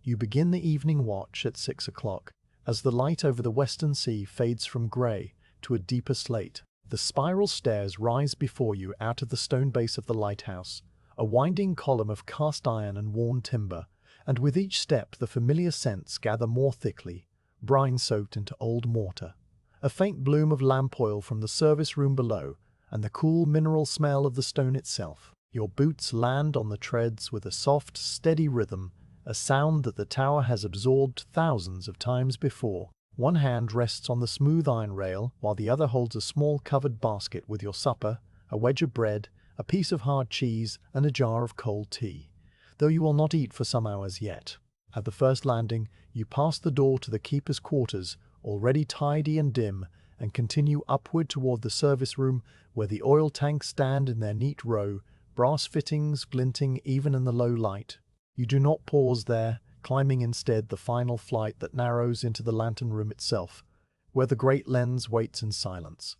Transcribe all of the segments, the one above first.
You begin the evening watch at 6 o'clock. As the light over the western sea fades from grey to a deeper slate, the spiral stairs rise before you out of the stone base of the lighthouse, a winding column of cast iron and worn timber, and with each step the familiar scents gather more thickly, brine-soaked into old mortar. A faint bloom of lamp oil from the service room below, and the cool mineral smell of the stone itself. Your boots land on the treads with a soft, steady rhythm, a sound that the tower has absorbed thousands of times before. One hand rests on the smooth iron rail, while the other holds a small covered basket with your supper, a wedge of bread, a piece of hard cheese, and a jar of cold tea, though you will not eat for some hours yet. At the first landing, you pass the door to the keeper's quarters, already tidy and dim, and continue upward toward the service room, where the oil tanks stand in their neat row, brass fittings glinting even in the low light. You do not pause there, climbing instead the final flight that narrows into the lantern room itself, where the great lens waits in silence.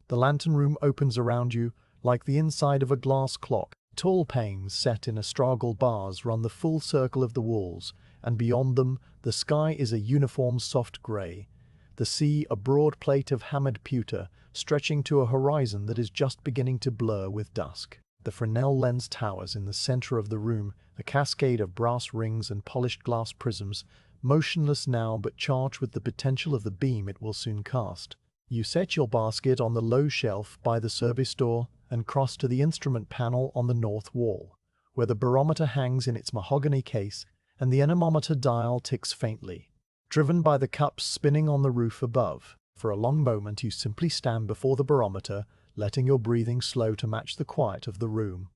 The lantern room opens around you, like the inside of a glass clock. Tall panes set in astragal bars run the full circle of the walls, and beyond them the sky is a uniform soft grey, the sea a broad plate of hammered pewter, stretching to a horizon that is just beginning to blur with dusk. The Fresnel lens towers in the center of the room, a cascade of brass rings and polished glass prisms, motionless now but charged with the potential of the beam it will soon cast. You set your basket on the low shelf by the service door and cross to the instrument panel on the north wall, where the barometer hangs in its mahogany case and the anemometer dial ticks faintly, driven by the cups spinning on the roof above. For a long moment you simply stand before the barometer, letting your breathing slow to match the quiet of the room.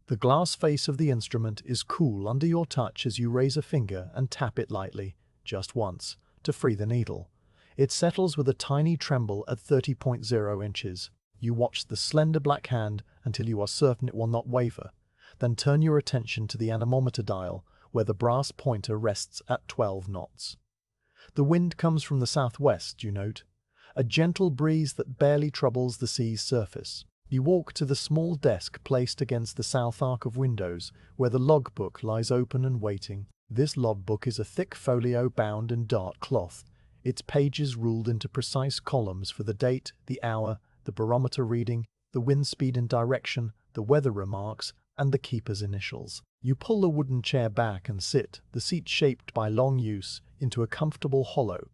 The glass face of the instrument is cool under your touch as you raise a finger and tap it lightly, just once, to free the needle. It settles with a tiny tremble at 30.0 inches. You watch the slender black hand until you are certain it will not waver, then turn your attention to the anemometer dial, where the brass pointer rests at 12 knots. The wind comes from the southwest, you note, a gentle breeze that barely troubles the sea's surface. You walk to the small desk placed against the south arc of windows, where the logbook lies open and waiting. This logbook is a thick folio bound in dark cloth, its pages ruled into precise columns for the date, the hour, the barometer reading, the wind speed and direction, the weather remarks, and the keeper's initials. You pull the wooden chair back and sit, the seat shaped by long use, into a comfortable hollow.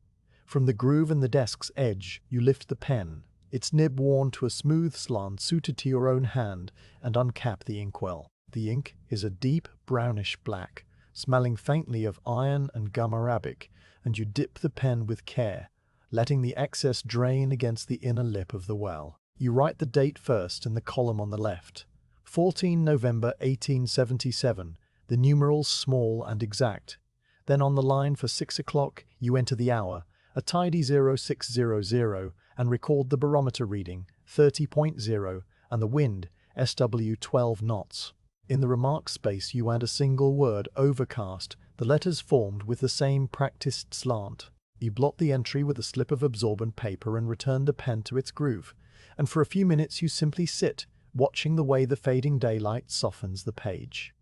From the groove in the desk's edge, you lift the pen, its nib worn to a smooth slant suited to your own hand, and uncap the inkwell. The ink is a deep brownish black, smelling faintly of iron and gum arabic, and you dip the pen with care, letting the excess drain against the inner lip of the well. You write the date first in the column on the left, 14 November 1877, the numerals small and exact. Then on the line for 6 o'clock, you enter the hour, a tidy 0600, and record the barometer reading, 30.0, and the wind, SW 12 knots. In the remarks space you add a single word, overcast, the letters formed with the same practiced slant. You blot the entry with a slip of absorbent paper and return the pen to its groove, and for a few minutes you simply sit, watching the way the fading daylight softens the page.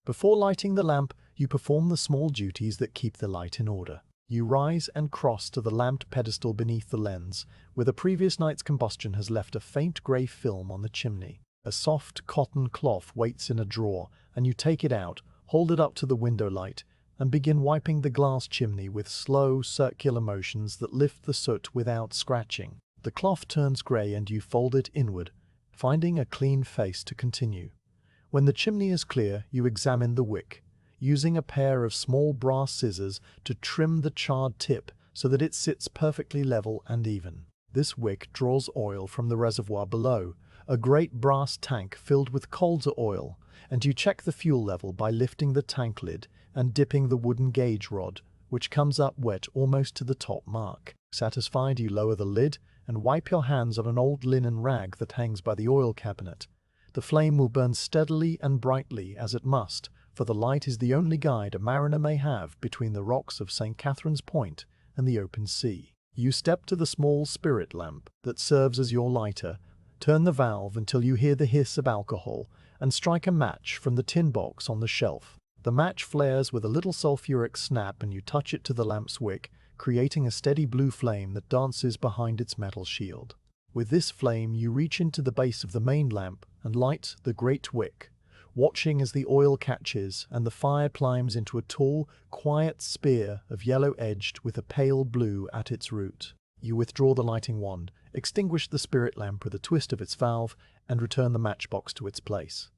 Before lighting the lamp, you perform the small duties that keep the light in order. You rise and cross to the lamped pedestal beneath the lens, where the previous night's combustion has left a faint grey film on the chimney. A soft cotton cloth waits in a drawer, and you take it out, hold it up to the window light, and begin wiping the glass chimney with slow, circular motions that lift the soot without scratching. The cloth turns grey and you fold it inward, finding a clean face to continue. When the chimney is clear, you examine the wick, using a pair of small brass scissors to trim the charred tip so that it sits perfectly level and even. This wick draws oil from the reservoir below, a great brass tank filled with colza oil, and you check the fuel level by lifting the tank lid and dipping the wooden gauge rod, which comes up wet almost to the top mark. Satisfied, you lower the lid and wipe your hands on an old linen rag that hangs by the oil cabinet. The flame will burn steadily and brightly, as it must, for the light is the only guide a mariner may have between the rocks of St. Catherine's Point and the open sea. You step to the small spirit lamp that serves as your lighter, turn the valve until you hear the hiss of alcohol, and strike a match from the tin box on the shelf. The match flares with a little sulfuric snap and you touch it to the lamp's wick, creating a steady blue flame that dances behind its metal shield. With this flame, you reach into the base of the main lamp and light the great wick, watching as the oil catches and the fire climbs into a tall, quiet spear of yellow-edged with a pale blue at its root. You withdraw the lighting wand, extinguish the spirit lamp with a twist of its valve, and return the matchbox to its place.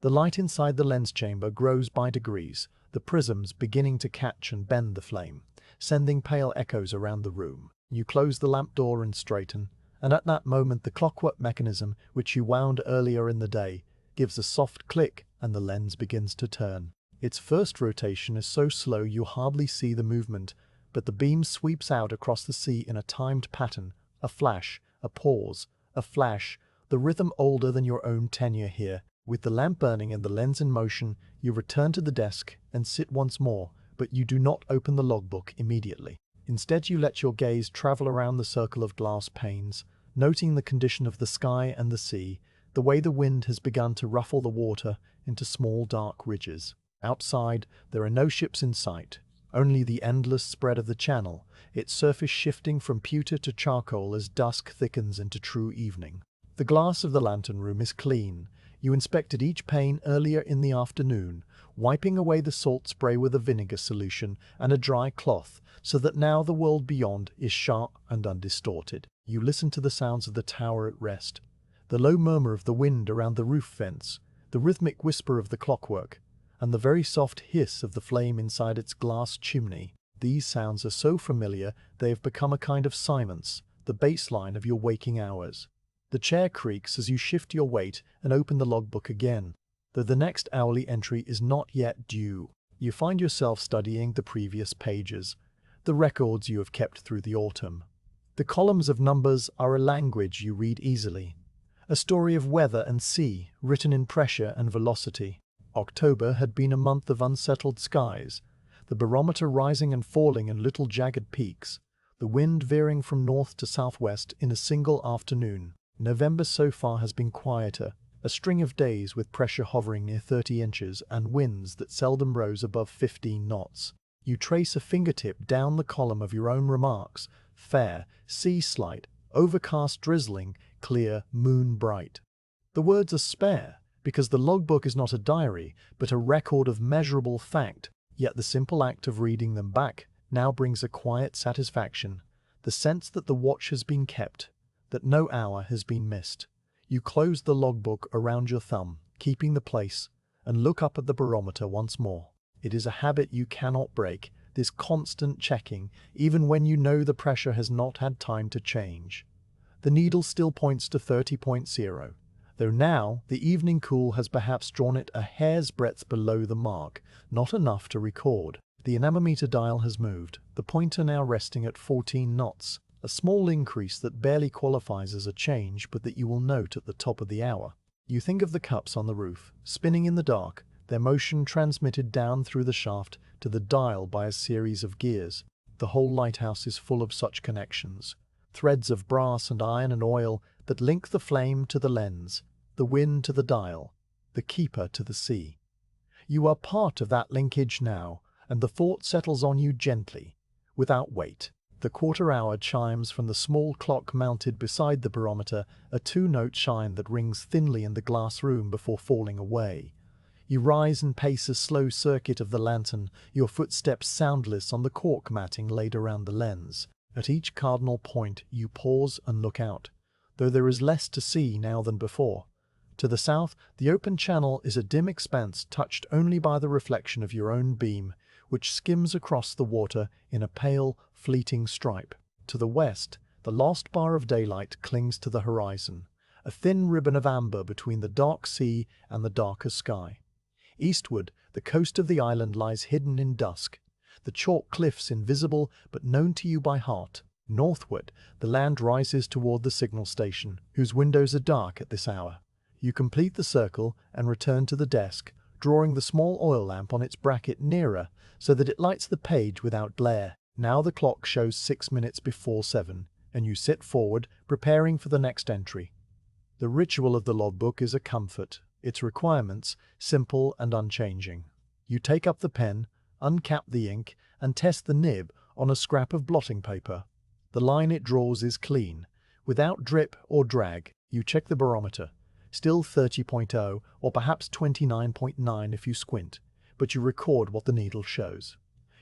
The light inside the lens chamber grows by degrees, the prisms beginning to catch and bend the flame, sending pale echoes around the room. You close the lamp door and straighten, and at that moment the clockwork mechanism, which you wound earlier in the day, gives a soft click and the lens begins to turn. Its first rotation is so slow you hardly see the movement, but the beam sweeps out across the sea in a timed pattern, a flash, a pause, a flash, the rhythm older than your own tenure here. With the lamp burning and the lens in motion, you return to the desk and sit once more, but you do not open the logbook immediately. Instead, you let your gaze travel around the circle of glass panes, noting the condition of the sky and the sea, the way the wind has begun to ruffle the water into small dark ridges. Outside, there are no ships in sight, only the endless spread of the channel, its surface shifting from pewter to charcoal as dusk thickens into true evening. The glass of the lantern room is clean. You inspected each pane earlier in the afternoon, wiping away the salt spray with a vinegar solution and a dry cloth, so that now the world beyond is sharp and undistorted. You listen to the sounds of the tower at rest, the low murmur of the wind around the roof vents, the rhythmic whisper of the clockwork, and the very soft hiss of the flame inside its glass chimney. These sounds are so familiar they have become a kind of silence, the baseline of your waking hours. The chair creaks as you shift your weight and open the logbook again, though the next hourly entry is not yet due. You find yourself studying the previous pages, the records you have kept through the autumn. The columns of numbers are a language you read easily, a story of weather and sea written in pressure and velocity. October had been a month of unsettled skies, the barometer rising and falling in little jagged peaks, the wind veering from north to southwest in a single afternoon. November so far has been quieter, a string of days with pressure hovering near 30 inches and winds that seldom rose above 15 knots. You trace a fingertip down the column of your own remarks: fair, sea slight, overcast drizzling, clear, moon bright. The words are spare, because the logbook is not a diary, but a record of measurable fact, yet the simple act of reading them back now brings a quiet satisfaction, the sense that the watch has been kept, that no hour has been missed. You close the logbook around your thumb, keeping the place, and look up at the barometer once more. It is a habit you cannot break, this constant checking, even when you know the pressure has not had time to change. The needle still points to 30.0, though now the evening cool has perhaps drawn it a hair's breadth below the mark, not enough to record. The anemometer dial has moved, the pointer now resting at 14 knots, a small increase that barely qualifies as a change but that you will note at the top of the hour. You think of the cups on the roof, spinning in the dark, their motion transmitted down through the shaft to the dial by a series of gears. The whole lighthouse is full of such connections, threads of brass and iron and oil that link the flame to the lens, the wind to the dial, the keeper to the sea. You are part of that linkage now, and the thought settles on you gently, without weight. The quarter-hour chimes from the small clock mounted beside the barometer, a two-note chime that rings thinly in the glass room before falling away. You rise and pace a slow circuit of the lantern, your footsteps soundless on the cork matting laid around the lens. At each cardinal point you pause and look out, though there is less to see now than before. To the south, the open channel is a dim expanse touched only by the reflection of your own beam, which skims across the water in a pale, fleeting stripe. To the west, the last bar of daylight clings to the horizon, a thin ribbon of amber between the dark sea and the darker sky. Eastward, the coast of the island lies hidden in dusk, the chalk cliffs invisible but known to you by heart. Northward, the land rises toward the signal station, whose windows are dark at this hour. You complete the circle and return to the desk, drawing the small oil lamp on its bracket nearer so that it lights the page without glare. Now the clock shows 6 minutes before 7, and you sit forward, preparing for the next entry. The ritual of the logbook is a comfort, its requirements simple and unchanging. You take up the pen, uncap the ink, and test the nib on a scrap of blotting paper. The line it draws is clean. Without drip or drag, you check the barometer. Still 30.0 or perhaps 29.9 if you squint, but you record what the needle shows.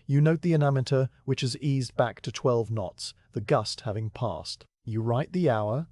You note the anemometer, which has eased back to 12 knots, the gust having passed. You write the hour,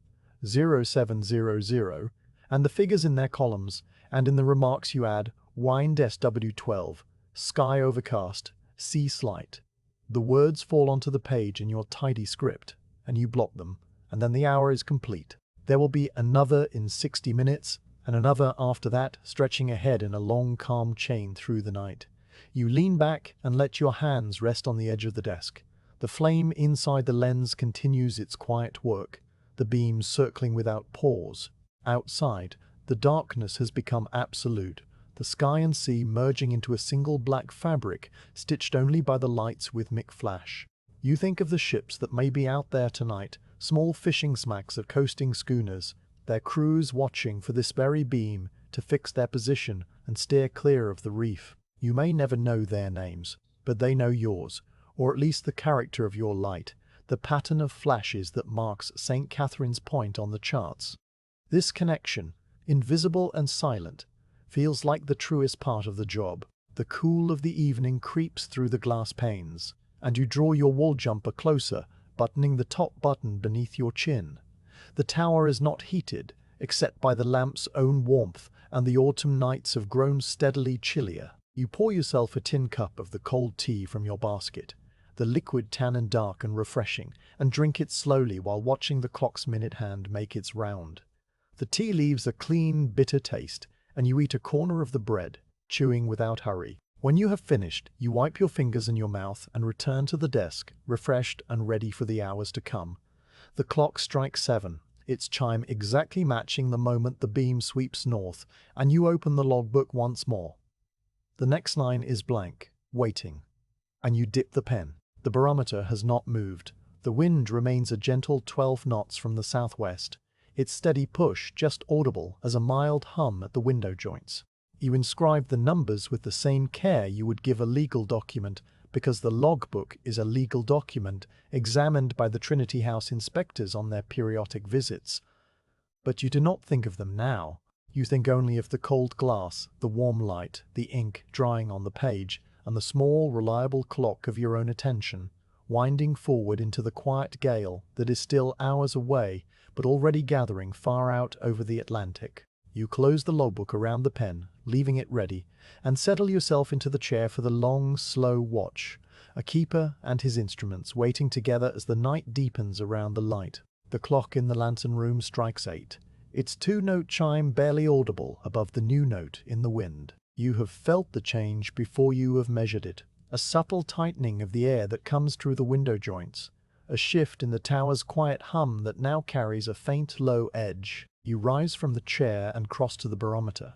0700, and the figures in their columns, and in the remarks you add wind SW12, sky overcast, sea slight. The words fall onto the page in your tidy script, and you blot them, and then the hour is complete. There will be another in 60 minutes, and another after that, stretching ahead in a long, calm chain through the night. You lean back and let your hands rest on the edge of the desk. The flame inside the lens continues its quiet work, the beams circling without pause. Outside, the darkness has become absolute, the sky and sea merging into a single black fabric, stitched only by the lights with flash. You think of the ships that may be out there tonight, small fishing smacks of coasting schooners, their crews watching for this very beam to fix their position and steer clear of the reef. You may never know their names, but they know yours, or at least the character of your light, the pattern of flashes that marks St. Catherine's Point on the charts. This connection, invisible and silent, feels like the truest part of the job. The cool of the evening creeps through the glass panes, and you draw your wool jumper closer, buttoning the top button beneath your chin. The tower is not heated, except by the lamp's own warmth, and the autumn nights have grown steadily chillier. You pour yourself a tin cup of the cold tea from your basket, the liquid tannin dark and refreshing, and drink it slowly while watching the clock's minute hand make its round. The tea leaves a clean, bitter taste, and you eat a corner of the bread, chewing without hurry. When you have finished, you wipe your fingers and your mouth and return to the desk, refreshed and ready for the hours to come. The clock strikes 7, its chime exactly matching the moment the beam sweeps north, and you open the logbook once more. The next line is blank, waiting, and you dip the pen. The barometer has not moved. The wind remains a gentle 12 knots from the southwest, its steady push just audible as a mild hum at the window joints. You inscribe the numbers with the same care you would give a legal document, because the logbook is a legal document examined by the Trinity House inspectors on their periodic visits. But you do not think of them now. You think only of the cold glass, the warm light, the ink drying on the page, and the small, reliable clock of your own attention, winding forward into the quiet gale that is still hours away, but already gathering far out over the Atlantic. You close the logbook around the pen, leaving it ready, and settle yourself into the chair for the long, slow watch, a keeper and his instruments waiting together as the night deepens around the light. The clock in the lantern room strikes 8. Its two-note chime barely audible above the new note in the wind. You have felt the change before you have measured it. A subtle tightening of the air that comes through the window joints. A shift in the tower's quiet hum that now carries a faint low edge. You rise from the chair and cross to the barometer.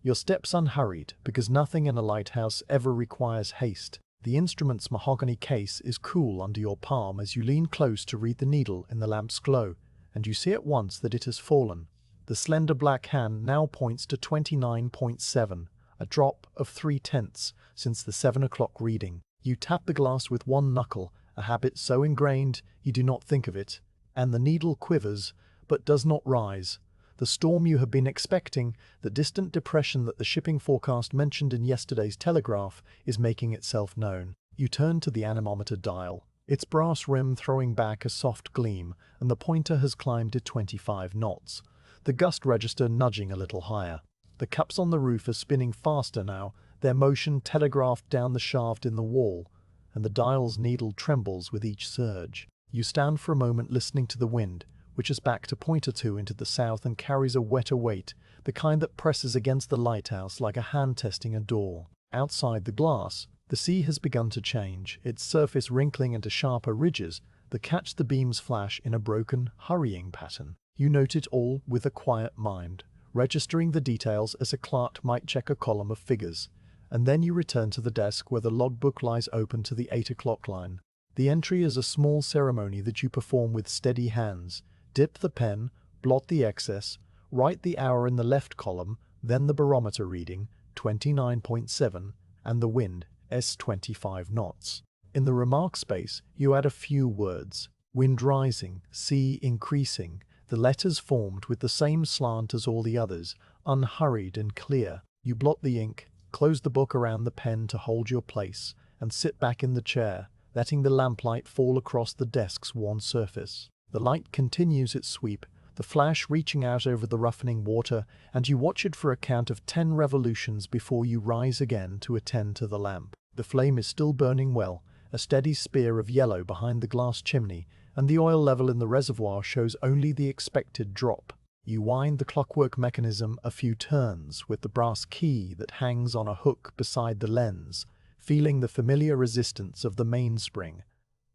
Your steps unhurried, because nothing in a lighthouse ever requires haste. The instrument's mahogany case is cool under your palm as you lean close to read the needle in the lamp's glow, and you see at once that it has fallen. The slender black hand now points to 29.7, a drop of 3/10 since the 7 o'clock reading. You tap the glass with one knuckle, a habit so ingrained you do not think of it, and the needle quivers, but does not rise. The storm you have been expecting, the distant depression that the shipping forecast mentioned in yesterday's telegraph, is making itself known. You turn to the anemometer dial, its brass rim throwing back a soft gleam, and the pointer has climbed to 25 knots. The gust register nudging a little higher. The cups on the roof are spinning faster now, their motion telegraphed down the shaft in the wall, and the dial's needle trembles with each surge. You stand for a moment listening to the wind, which is back to point or two into the south and carries a wetter weight, the kind that presses against the lighthouse like a hand testing a door. Outside the glass, the sea has begun to change, its surface wrinkling into sharper ridges that catch the beam's flash in a broken, hurrying pattern. You note it all with a quiet mind, registering the details as a clerk might check a column of figures, and then you return to the desk where the logbook lies open to the 8 o'clock line. The entry is a small ceremony that you perform with steady hands. Dip the pen, blot the excess, write the hour in the left column, then the barometer reading, 29.7, and the wind, s 25 knots. In the remark space, you add a few words. Wind rising, sea increasing, the letters formed with the same slant as all the others, unhurried and clear. You blot the ink, close the book around the pen to hold your place, and sit back in the chair, letting the lamplight fall across the desk's worn surface. The light continues its sweep, the flash reaching out over the roughening water, and you watch it for a count of 10 revolutions before you rise again to attend to the lamp. The flame is still burning well, a steady spear of yellow behind the glass chimney, and the oil level in the reservoir shows only the expected drop. You wind the clockwork mechanism a few turns with the brass key that hangs on a hook beside the lens, feeling the familiar resistance of the mainspring.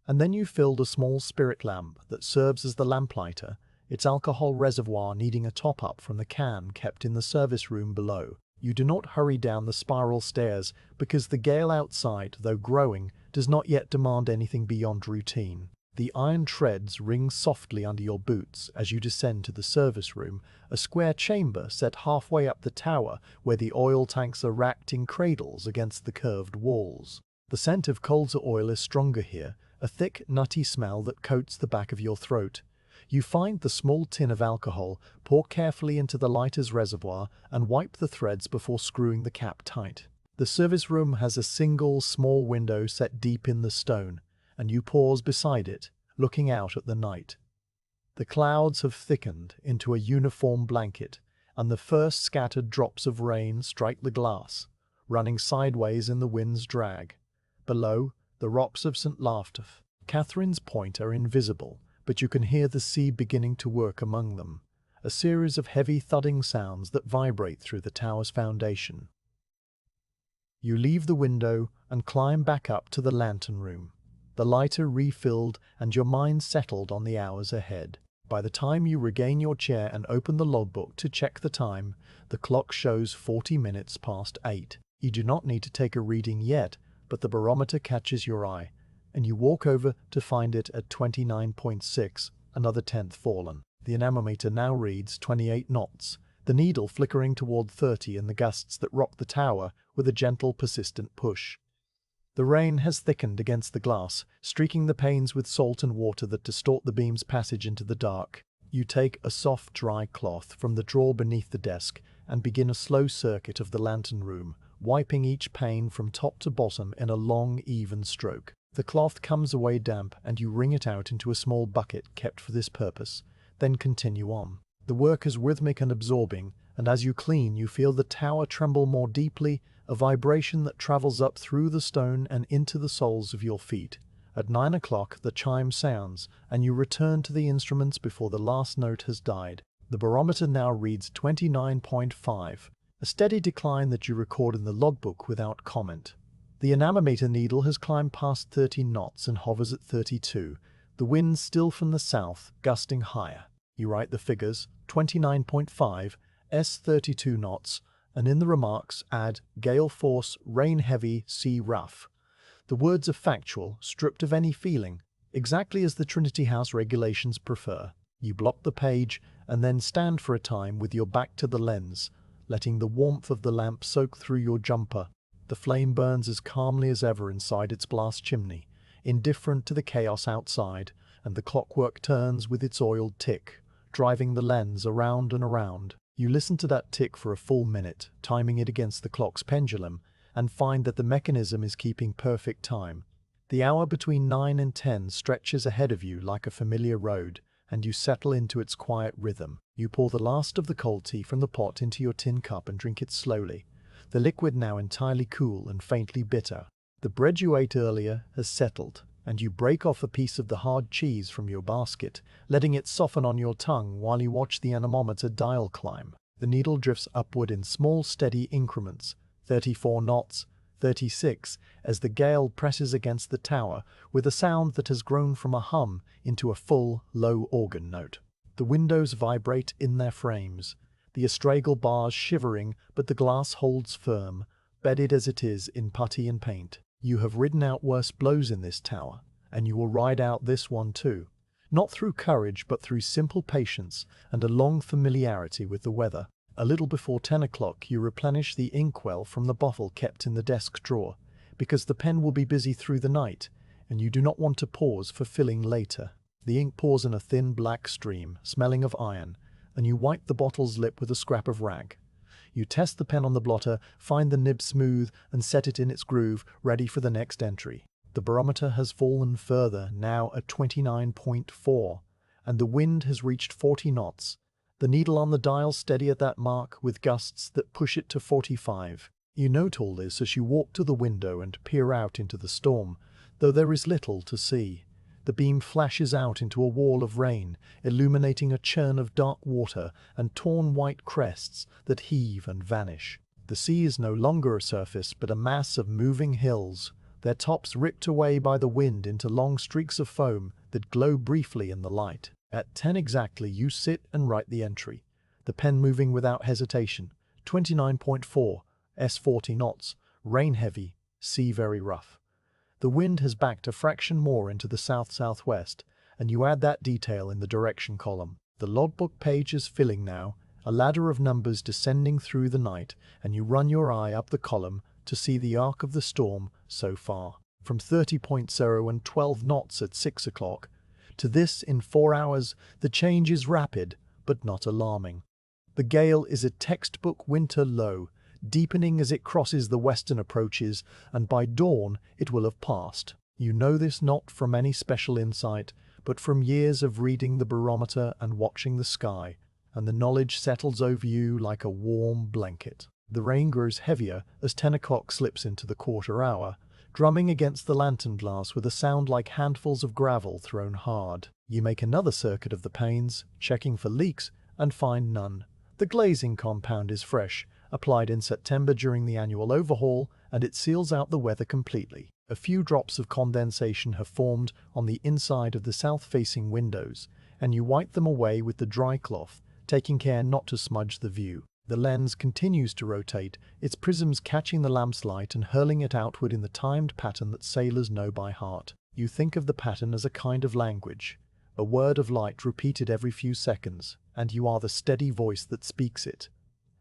And then you fill the small spirit lamp that serves as the lamplighter, its alcohol reservoir needing a top-up from the can kept in the service room below. You do not hurry down the spiral stairs because the gale outside, though growing, does not yet demand anything beyond routine. The iron treads ring softly under your boots as you descend to the service room, a square chamber set halfway up the tower where the oil tanks are racked in cradles against the curved walls. The scent of colza oil is stronger here, a thick, nutty smell that coats the back of your throat. You find the small tin of alcohol, pour carefully into the lighter's reservoir, and wipe the threads before screwing the cap tight. The service room has a single, small window set deep in the stone, and you pause beside it, looking out at the night. The clouds have thickened into a uniform blanket, and the first scattered drops of rain strike the glass, running sideways in the wind's drag. Below, the rocks of St. Laftef, Catherine's Point, are invisible, but you can hear the sea beginning to work among them, a series of heavy thudding sounds that vibrate through the tower's foundation. You leave the window and climb back up to the lantern room, the lighter refilled and your mind settled on the hours ahead. By the time you regain your chair and open the logbook to check the time, the clock shows 40 minutes past 8. You do not need to take a reading yet, but the barometer catches your eye, and you walk over to find it at 29.6, another tenth fallen. The anemometer now reads 28 knots, the needle flickering toward 30 in the gusts that rock the tower with a gentle, persistent push. The rain has thickened against the glass, streaking the panes with salt and water that distort the beam's passage into the dark. You take a soft, dry cloth from the drawer beneath the desk and begin a slow circuit of the lantern room, wiping each pane from top to bottom in a long, even stroke. The cloth comes away damp and you wring it out into a small bucket kept for this purpose, then continue on. The work is rhythmic and absorbing, and as you clean you feel the tower tremble more deeply, a vibration that travels up through the stone and into the soles of your feet. At 9 o'clock the chime sounds, and you return to the instruments before the last note has died. The barometer now reads 29.5, a steady decline that you record in the logbook without comment. The anemometer needle has climbed past 30 knots and hovers at 32, the wind still from the south, gusting higher. You write the figures, 29.5, s 32 knots, and in the remarks add gale force, rain heavy, sea rough. The words are factual, stripped of any feeling, exactly as the Trinity House regulations prefer. You block the page and then stand for a time with your back to the lens, letting the warmth of the lamp soak through your jumper. The flame burns as calmly as ever inside its blast chimney, indifferent to the chaos outside, and the clockwork turns with its oiled tick, driving the lens around and around. You listen to that tick for a full minute, timing it against the clock's pendulum, and find that the mechanism is keeping perfect time. The hour between 9 and 10 stretches ahead of you like a familiar road, and you settle into its quiet rhythm. You pour the last of the cold tea from the pot into your tin cup and drink it slowly, the liquid now entirely cool and faintly bitter. The bread you ate earlier has settled, and you break off a piece of the hard cheese from your basket, letting it soften on your tongue while you watch the anemometer dial climb. The needle drifts upward in small, steady increments, 34 knots, 36, as the gale presses against the tower with a sound that has grown from a hum into a full, low organ note. The windows vibrate in their frames, the astragal bars shivering, but the glass holds firm, bedded as it is in putty and paint. You have ridden out worse blows in this tower, and you will ride out this one too, not through courage but through simple patience and a long familiarity with the weather. A little before 10 o'clock you replenish the inkwell from the bottle kept in the desk drawer, because the pen will be busy through the night, and you do not want to pause for filling later. The ink pours in a thin black stream, smelling of iron, and you wipe the bottle's lip with a scrap of rag. You test the pen on the blotter, find the nib smooth, and set it in its groove, ready for the next entry. The barometer has fallen further, now at 29.4, and the wind has reached 40 knots. The needle on the dial steady at that mark, with gusts that push it to 45. You note all this as you walk to the window and peer out into the storm, though there is little to see. The beam flashes out into a wall of rain, illuminating a churn of dark water and torn white crests that heave and vanish. The sea is no longer a surface, but a mass of moving hills, their tops ripped away by the wind into long streaks of foam that glow briefly in the light. At 10 exactly you sit and write the entry, the pen moving without hesitation. 29.4, S 40 knots, rain heavy, sea very rough. The wind has backed a fraction more into the south-southwest, and you add that detail in the direction column. The logbook page is filling now, a ladder of numbers descending through the night, and you run your eye up the column to see the arc of the storm so far. From 30.0 and 12 knots at 6 o'clock, to this in 4 hours, the change is rapid, but not alarming. The gale is a textbook winter low, deepening as it crosses the western approaches, and by dawn it will have passed. You know this not from any special insight, but from years of reading the barometer and watching the sky, and the knowledge settles over you like a warm blanket. The rain grows heavier as 10 o'clock slips into the quarter hour, drumming against the lantern glass with a sound like handfuls of gravel thrown hard. You make another circuit of the panes, checking for leaks, and find none. The glazing compound is fresh, applied in September during the annual overhaul, and it seals out the weather completely. A few drops of condensation have formed on the inside of the south-facing windows, and you wipe them away with the dry cloth, taking care not to smudge the view. The lens continues to rotate, its prisms catching the lamp's light and hurling it outward in the timed pattern that sailors know by heart. You think of the pattern as a kind of language, a word of light repeated every few seconds, and you are the steady voice that speaks it.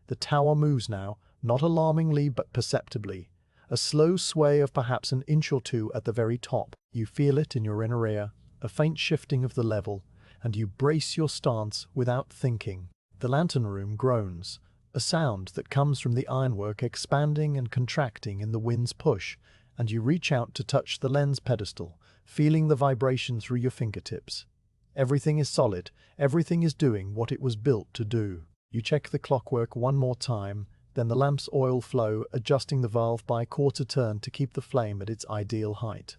The tower moves now, not alarmingly but perceptibly, a slow sway of perhaps an inch or two at the very top. You feel it in your inner ear, a faint shifting of the level, and you brace your stance without thinking. The lantern room groans, a sound that comes from the ironwork expanding and contracting in the wind's push, and you reach out to touch the lens pedestal, feeling the vibration through your fingertips. Everything is solid, everything is doing what it was built to do. You check the clockwork one more time, then the lamp's oil flow, adjusting the valve by a quarter turn to keep the flame at its ideal height.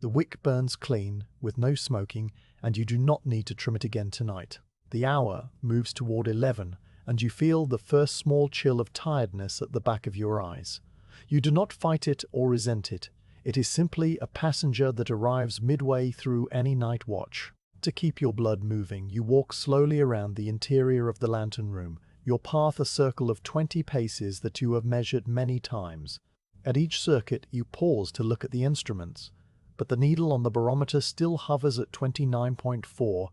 The wick burns clean, with no smoking, and you do not need to trim it again tonight. The hour moves toward 11, and you feel the first small chill of tiredness at the back of your eyes. You do not fight it or resent it. It is simply a passenger that arrives midway through any night watch. To keep your blood moving, you walk slowly around the interior of the lantern room, your path a circle of 20 paces that you have measured many times. At each circuit, you pause to look at the instruments, but the needle on the barometer still hovers at 29.4,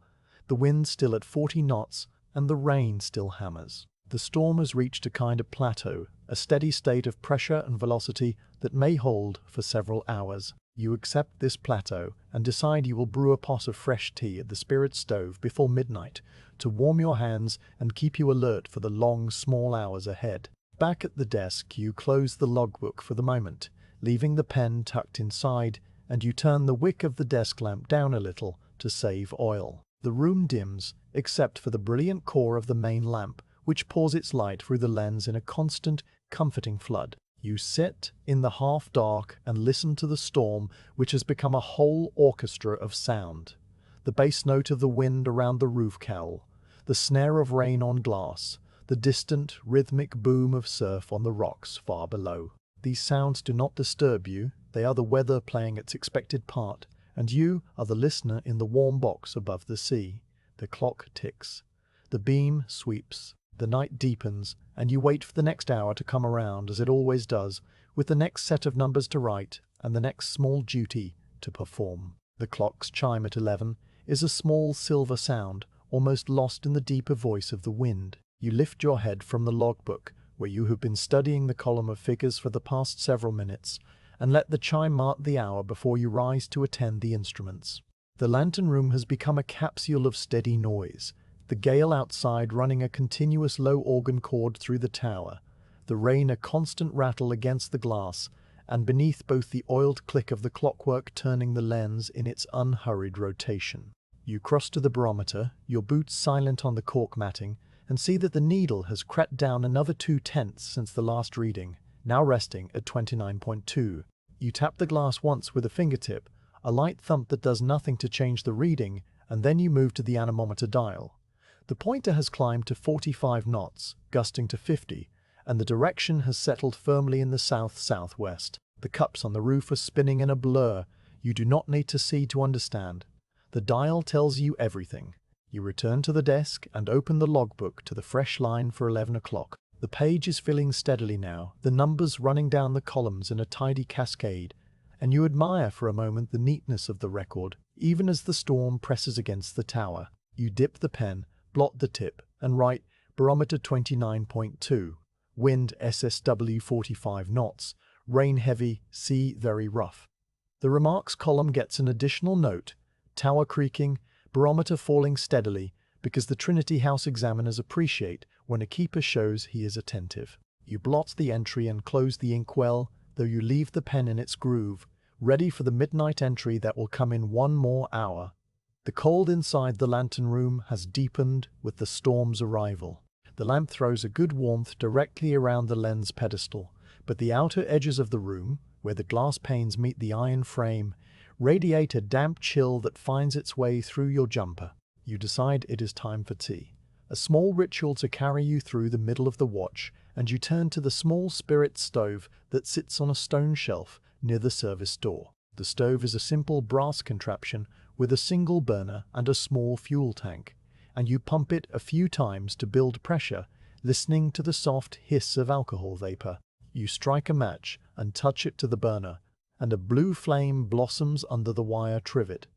the wind still at 40 knots, and the rain still hammers. The storm has reached a kind of plateau, a steady state of pressure and velocity that may hold for several hours. You accept this plateau and decide you will brew a pot of fresh tea at the spirit stove before midnight to warm your hands and keep you alert for the long, small hours ahead. Back at the desk, you close the logbook for the moment, leaving the pen tucked inside, and you turn the wick of the desk lamp down a little to save oil. The room dims, except for the brilliant core of the main lamp, which pours its light through the lens in a constant, comforting flood. You sit in the half-dark and listen to the storm, which has become a whole orchestra of sound. The bass note of the wind around the roof cowl, the snare of rain on glass, the distant, rhythmic boom of surf on the rocks far below. These sounds do not disturb you, they are the weather playing its expected part, and you are the listener in the warm box above the sea. The clock ticks. The beam sweeps. The night deepens, and you wait for the next hour to come around, as it always does, with the next set of numbers to write and the next small duty to perform. The clock's chime at 11 is a small silver sound, almost lost in the deeper voice of the wind. You lift your head from the logbook, where you have been studying the column of figures for the past several minutes, and let the chime mark the hour before you rise to attend the instruments. The lantern room has become a capsule of steady noise, the gale outside running a continuous low organ chord through the tower, the rain a constant rattle against the glass, and beneath both the oiled click of the clockwork turning the lens in its unhurried rotation. You cross to the barometer, your boots silent on the cork matting, and see that the needle has crept down another 0.2 since the last reading, now resting at 29.2. You tap the glass once with a fingertip, a light thump that does nothing to change the reading, and then you move to the anemometer dial. The pointer has climbed to 45 knots, gusting to 50, and the direction has settled firmly in the south-southwest. The cups on the roof are spinning in a blur you do not need to see to understand. The dial tells you everything. You return to the desk and open the logbook to the fresh line for 11 o'clock. The page is filling steadily now, the numbers running down the columns in a tidy cascade, and you admire for a moment the neatness of the record, even as the storm presses against the tower. You dip the pen, blot the tip, and write barometer 29.2, wind SSW 45 knots, rain heavy, sea very rough. The remarks column gets an additional note, tower creaking, barometer falling steadily, because the Trinity House examiners appreciate when a keeper shows he is attentive. You blot the entry and close the inkwell, though you leave the pen in its groove, ready for the midnight entry that will come in 1 more hour. The cold inside the lantern room has deepened with the storm's arrival. The lamp throws a good warmth directly around the lens pedestal, but the outer edges of the room, where the glass panes meet the iron frame, radiate a damp chill that finds its way through your jumper. You decide it is time for tea, a small ritual to carry you through the middle of the watch, and you turn to the small spirit stove that sits on a stone shelf near the service door. The stove is a simple brass contraption with a single burner and a small fuel tank, and you pump it a few times to build pressure, listening to the soft hiss of alcohol vapor. You strike a match and touch it to the burner, and a blue flame blossoms under the wire trivet.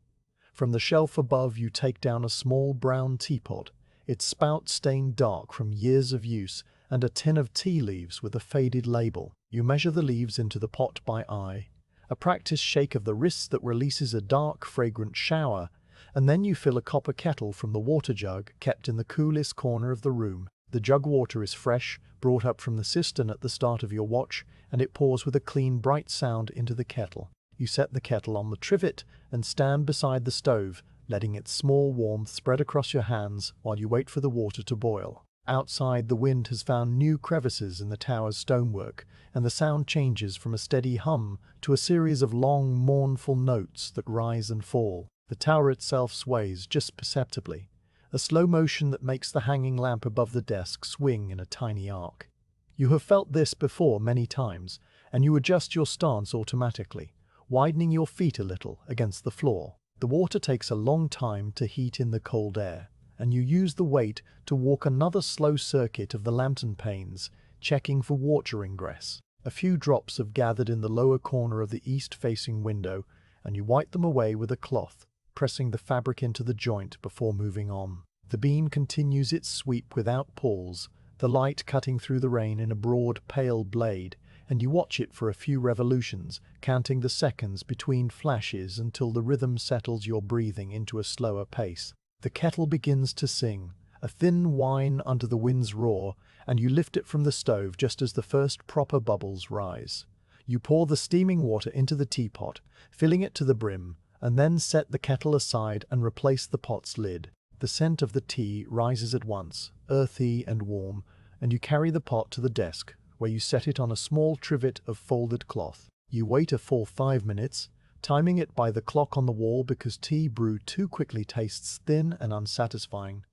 From the shelf above you take down a small brown teapot, its spout stained dark from years of use, and a tin of tea leaves with a faded label. You measure the leaves into the pot by eye, a practiced shake of the wrists that releases a dark, fragrant shower, and then you fill a copper kettle from the water jug kept in the coolest corner of the room. The jug water is fresh, brought up from the cistern at the start of your watch, and it pours with a clean, bright sound into the kettle. You set the kettle on the trivet and stand beside the stove, letting its small warmth spread across your hands while you wait for the water to boil. Outside, the wind has found new crevices in the tower's stonework, and the sound changes from a steady hum to a series of long, mournful notes that rise and fall. The tower itself sways just perceptibly, a slow motion that makes the hanging lamp above the desk swing in a tiny arc. You have felt this before many times, and you adjust your stance automatically, widening your feet a little against the floor. The water takes a long time to heat in the cold air, and you use the weight to walk another slow circuit of the lantern panes, checking for water ingress. A few drops have gathered in the lower corner of the east-facing window, and you wipe them away with a cloth, pressing the fabric into the joint before moving on. The beam continues its sweep without pause, the light cutting through the rain in a broad, pale blade, and you watch it for a few revolutions, counting the seconds between flashes until the rhythm settles your breathing into a slower pace. The kettle begins to sing, a thin whine under the wind's roar, and you lift it from the stove just as the first proper bubbles rise. You pour the steaming water into the teapot, filling it to the brim, and then set the kettle aside and replace the pot's lid. The scent of the tea rises at once, earthy and warm, and you carry the pot to the desk, where you set it on a small trivet of folded cloth. You wait a full 5 minutes, timing it by the clock on the wall because tea brewed too quickly tastes thin and unsatisfying.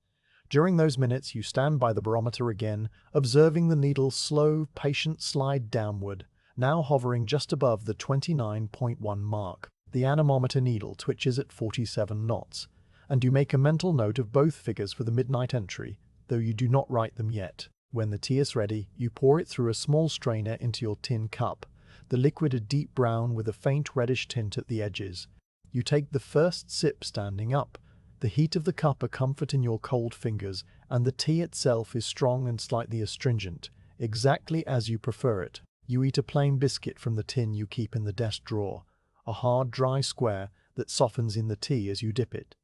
During those minutes you stand by the barometer again, observing the needle's slow, patient slide downward, now hovering just above the 29.1 mark. The anemometer needle twitches at 47 knots, and you make a mental note of both figures for the midnight entry, though you do not write them yet. When the tea is ready, you pour it through a small strainer into your tin cup, the liquid a deep brown with a faint reddish tint at the edges. You take the first sip standing up, the heat of the cup a comfort in your cold fingers, and the tea itself is strong and slightly astringent, exactly as you prefer it. You eat a plain biscuit from the tin you keep in the desk drawer, a hard, dry square that softens in the tea as you dip it.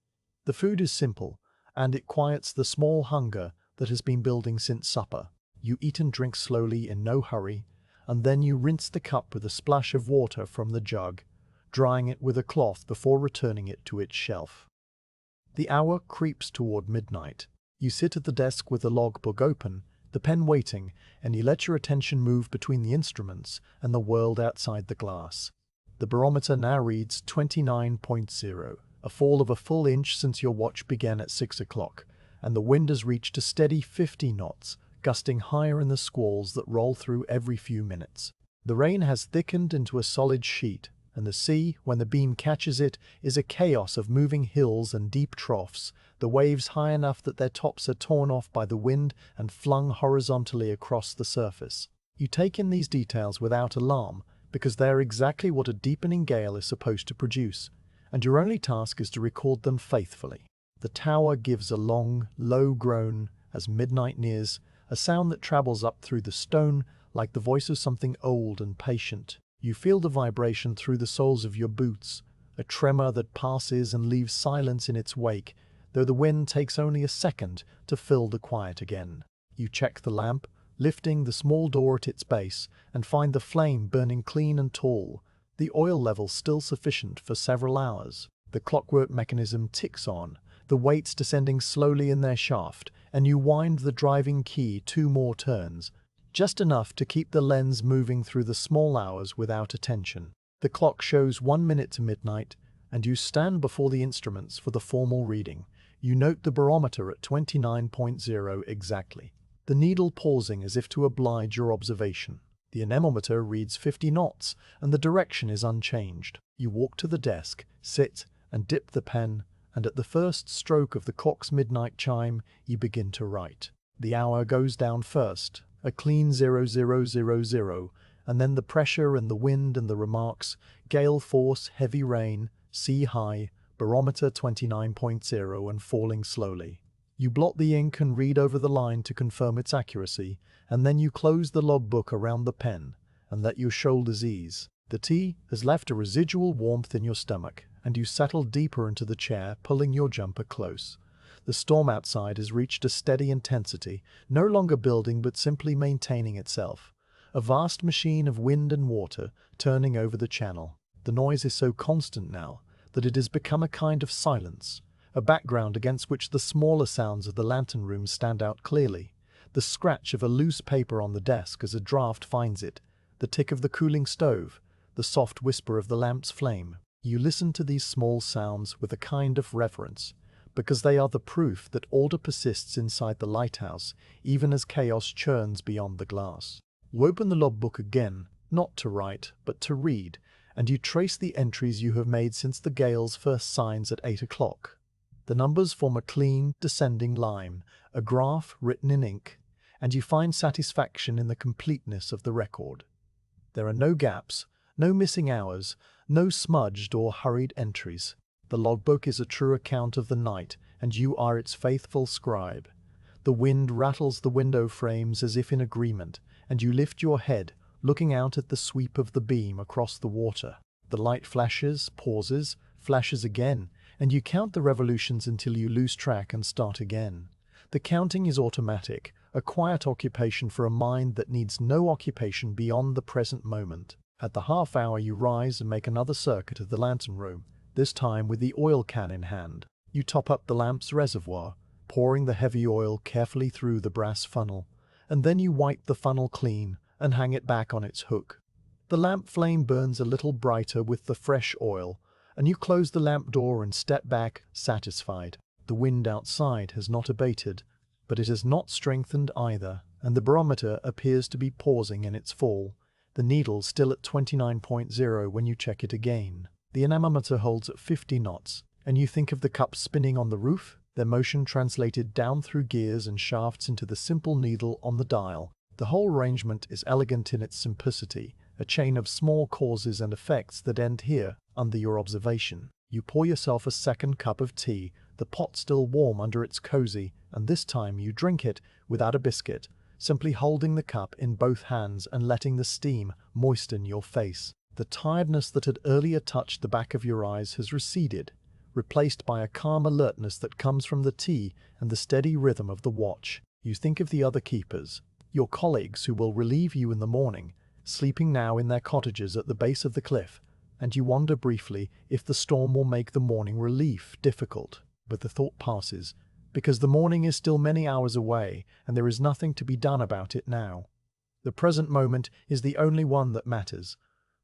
The food is simple, and it quiets the small hunger that has been building since supper. You eat and drink slowly in no hurry, and then you rinse the cup with a splash of water from the jug, drying it with a cloth before returning it to its shelf. The hour creeps toward midnight. You sit at the desk with the logbook open, the pen waiting, and you let your attention move between the instruments and the world outside the glass. The barometer now reads 29.0, a fall of a full inch since your watch began at 6 o'clock, and the wind has reached a steady 50 knots, gusting higher in the squalls that roll through every few minutes. The rain has thickened into a solid sheet, and the sea, when the beam catches it, is a chaos of moving hills and deep troughs, the waves high enough that their tops are torn off by the wind and flung horizontally across the surface. You take in these details without alarm, because they are exactly what a deepening gale is supposed to produce, and your only task is to record them faithfully. The tower gives a long, low groan as midnight nears, a sound that travels up through the stone like the voice of something old and patient. You feel the vibration through the soles of your boots, a tremor that passes and leaves silence in its wake, though the wind takes only a second to fill the quiet again. You check the lamp, lifting the small door at its base, and find the flame burning clean and tall, the oil level still sufficient for several hours. The clockwork mechanism ticks on, the weights descending slowly in their shaft, and you wind the driving key 2 more turns, just enough to keep the lens moving through the small hours without attention. The clock shows 1 minute to midnight, and you stand before the instruments for the formal reading. You note the barometer at 29.0 exactly, the needle pausing as if to oblige your observation. The anemometer reads 50 knots, and the direction is unchanged. You walk to the desk, sit, and dip the pen, and at the first stroke of the clock's midnight chime, you begin to write. The hour goes down first, a clean 0000, and then the pressure and the wind and the remarks, gale force, heavy rain, sea high, barometer 29.0 and falling slowly. You blot the ink and read over the line to confirm its accuracy, and then you close the logbook around the pen and let your shoulders ease. The tea has left a residual warmth in your stomach, and you settle deeper into the chair, pulling your jumper close. The storm outside has reached a steady intensity, no longer building but simply maintaining itself. A vast machine of wind and water turning over the channel. The noise is so constant now that it has become a kind of silence, a background against which the smaller sounds of the lantern room stand out clearly. The scratch of a loose paper on the desk as a draft finds it, the tick of the cooling stove, the soft whisper of the lamp's flame. You listen to these small sounds with a kind of reverence, because they are the proof that order persists inside the lighthouse, even as chaos churns beyond the glass. You open the logbook again, not to write, but to read, and you trace the entries you have made since the gale's first signs at 8 o'clock. The numbers form a clean, descending line, a graph written in ink, and you find satisfaction in the completeness of the record. There are no gaps, no missing hours, no smudged or hurried entries. The logbook is a true account of the night, and you are its faithful scribe. The wind rattles the window frames as if in agreement, and you lift your head, looking out at the sweep of the beam across the water. The light flashes, pauses, flashes again, and you count the revolutions until you lose track and start again. The counting is automatic, a quiet occupation for a mind that needs no occupation beyond the present moment. At the half hour you rise and make another circuit of the lantern room, this time with the oil can in hand. You top up the lamp's reservoir, pouring the heavy oil carefully through the brass funnel, and then you wipe the funnel clean and hang it back on its hook. The lamp flame burns a little brighter with the fresh oil, and you close the lamp door and step back, satisfied. The wind outside has not abated, but it has not strengthened either, and the barometer appears to be pausing in its fall, the needle still at 29.0 when you check it again. The anemometer holds at 50 knots, and you think of the cups spinning on the roof, their motion translated down through gears and shafts into the simple needle on the dial. The whole arrangement is elegant in its simplicity, a chain of small causes and effects that end here, under your observation. You pour yourself a second cup of tea, the pot still warm under its cozy, and this time you drink it without a biscuit, simply holding the cup in both hands and letting the steam moisten your face. The tiredness that had earlier touched the back of your eyes has receded, replaced by a calm alertness that comes from the tea and the steady rhythm of the watch. You think of the other keepers, your colleagues who will relieve you in the morning, sleeping now in their cottages at the base of the cliff, and you wonder briefly if the storm will make the morning relief difficult. But the thought passes, because the morning is still many hours away and there is nothing to be done about it now. The present moment is the only one that matters.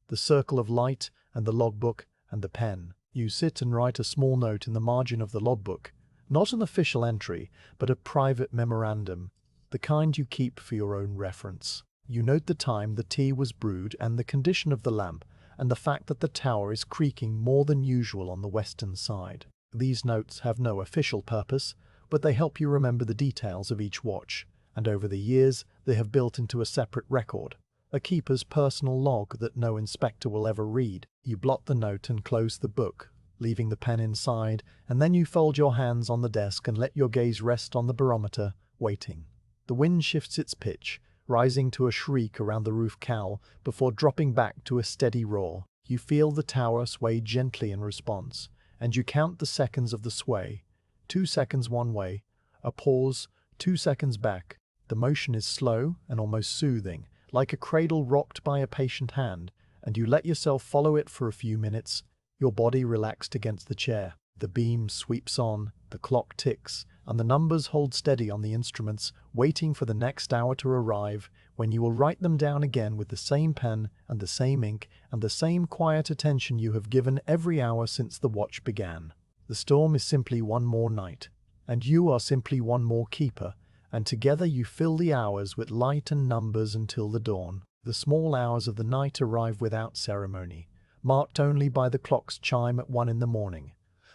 The circle of light and the logbook and the pen. You sit and write a small note in the margin of the logbook, not an official entry, but a private memorandum, the kind you keep for your own reference. You note the time the tea was brewed and the condition of the lamp, and the fact that the tower is creaking more than usual on the western side. These notes have no official purpose, but they help you remember the details of each watch, and over the years they have built into a separate record, a keeper's personal log that no inspector will ever read. You blot the note and close the book, leaving the pen inside, and then you fold your hands on the desk and let your gaze rest on the barometer, waiting. The wind shifts its pitch, rising to a shriek around the roof cowl before dropping back to a steady roar. You feel the tower sway gently in response, and you count the seconds of the sway. 2 seconds one way, a pause, 2 seconds back. The motion is slow and almost soothing, like a cradle rocked by a patient hand, and you let yourself follow it for a few minutes, your body relaxed against the chair. The beam sweeps on, the clock ticks, and the numbers hold steady on the instruments, waiting for the next hour to arrive, when you will write them down again with the same pen and the same ink and the same quiet attention you have given every hour since the watch began. The storm is simply one more night, and you are simply one more keeper, and together you fill the hours with light and numbers until the dawn. The small hours of the night arrive without ceremony, marked only by the clock's chime at 1 in the morning,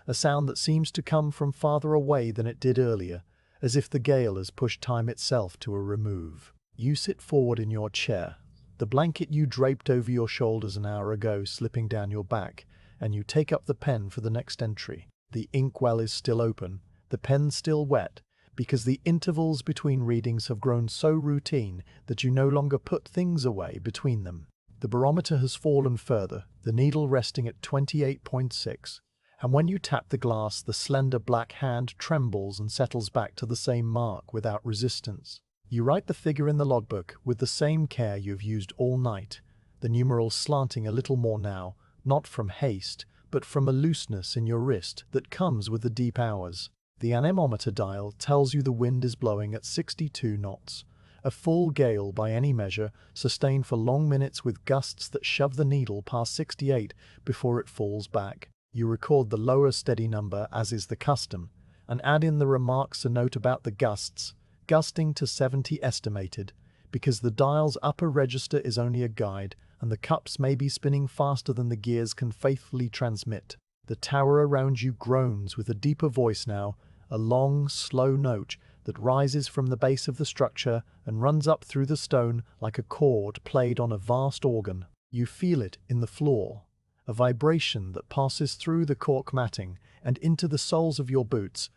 a sound that seems to come from farther away than it did earlier, as if the gale has pushed time itself to a remove. You sit forward in your chair, the blanket you draped over your shoulders an hour ago slipping down your back, and you take up the pen for the next entry. The inkwell is still open, the pen still wet, because the intervals between readings have grown so routine that you no longer put things away between them. The barometer has fallen further, the needle resting at 28.6, and when you tap the glass, the slender black hand trembles and settles back to the same mark without resistance. You write the figure in the logbook with the same care you've used all night, the numerals slanting a little more now, not from haste, but from a looseness in your wrist that comes with the deep hours. The anemometer dial tells you the wind is blowing at 62 knots, a full gale by any measure, sustained for long minutes with gusts that shove the needle past 68 before it falls back. You record the lower steady number as is the custom, and add in the remarks a note about the gusts, gusting to 70 estimated, because the dial's upper register is only a guide, and the cups may be spinning faster than the gears can faithfully transmit. The tower around you groans with a deeper voice now, a long, slow note that rises from the base of the structure and runs up through the stone like a chord played on a vast organ. You feel it in the floor, a vibration that passes through the cork matting and into the soles of your boots,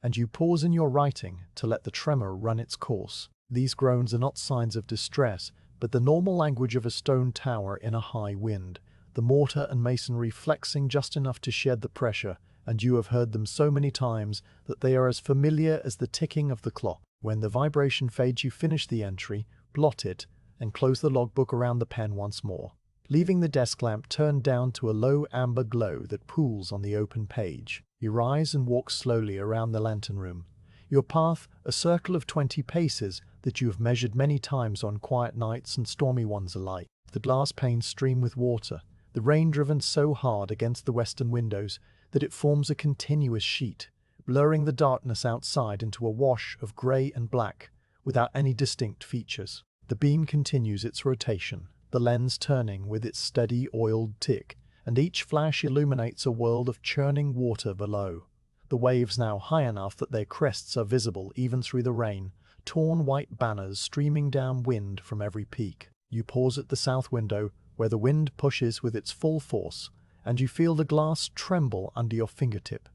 and you pause in your writing to let the tremor run its course. These groans are not signs of distress, but the normal language of a stone tower in a high wind, the mortar and masonry flexing just enough to shed the pressure, and you have heard them so many times that they are as familiar as the ticking of the clock. When the vibration fades, you finish the entry, blot it, and close the logbook around the pen once more, leaving the desk lamp turned down to a low amber glow that pools on the open page. You rise and walk slowly around the lantern room, your path a circle of 20 paces that you have measured many times on quiet nights and stormy ones alike. The glass panes stream with water, the rain driven so hard against the western windows that it forms a continuous sheet, blurring the darkness outside into a wash of grey and black, without any distinct features. The beam continues its rotation, the lens turning with its steady oiled tick, and each flash illuminates a world of churning water below. The waves now high enough that their crests are visible even through the rain, torn white banners streaming downwind from every peak. You pause at the south window, where the wind pushes with its full force, and you feel the glass tremble under your fingertip,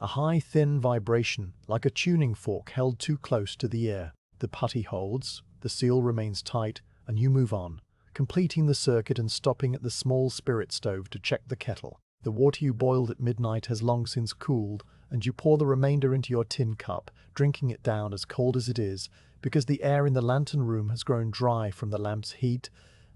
A high, thin vibration, like a tuning fork held too close to the ear. The putty holds, the seal remains tight, and you move on, completing the circuit and stopping at the small spirit stove to check the kettle. The water you boiled at midnight has long since cooled, and you pour the remainder into your tin cup, drinking it down as cold as it is, because the air in the lantern room has grown dry from the lamp's heat,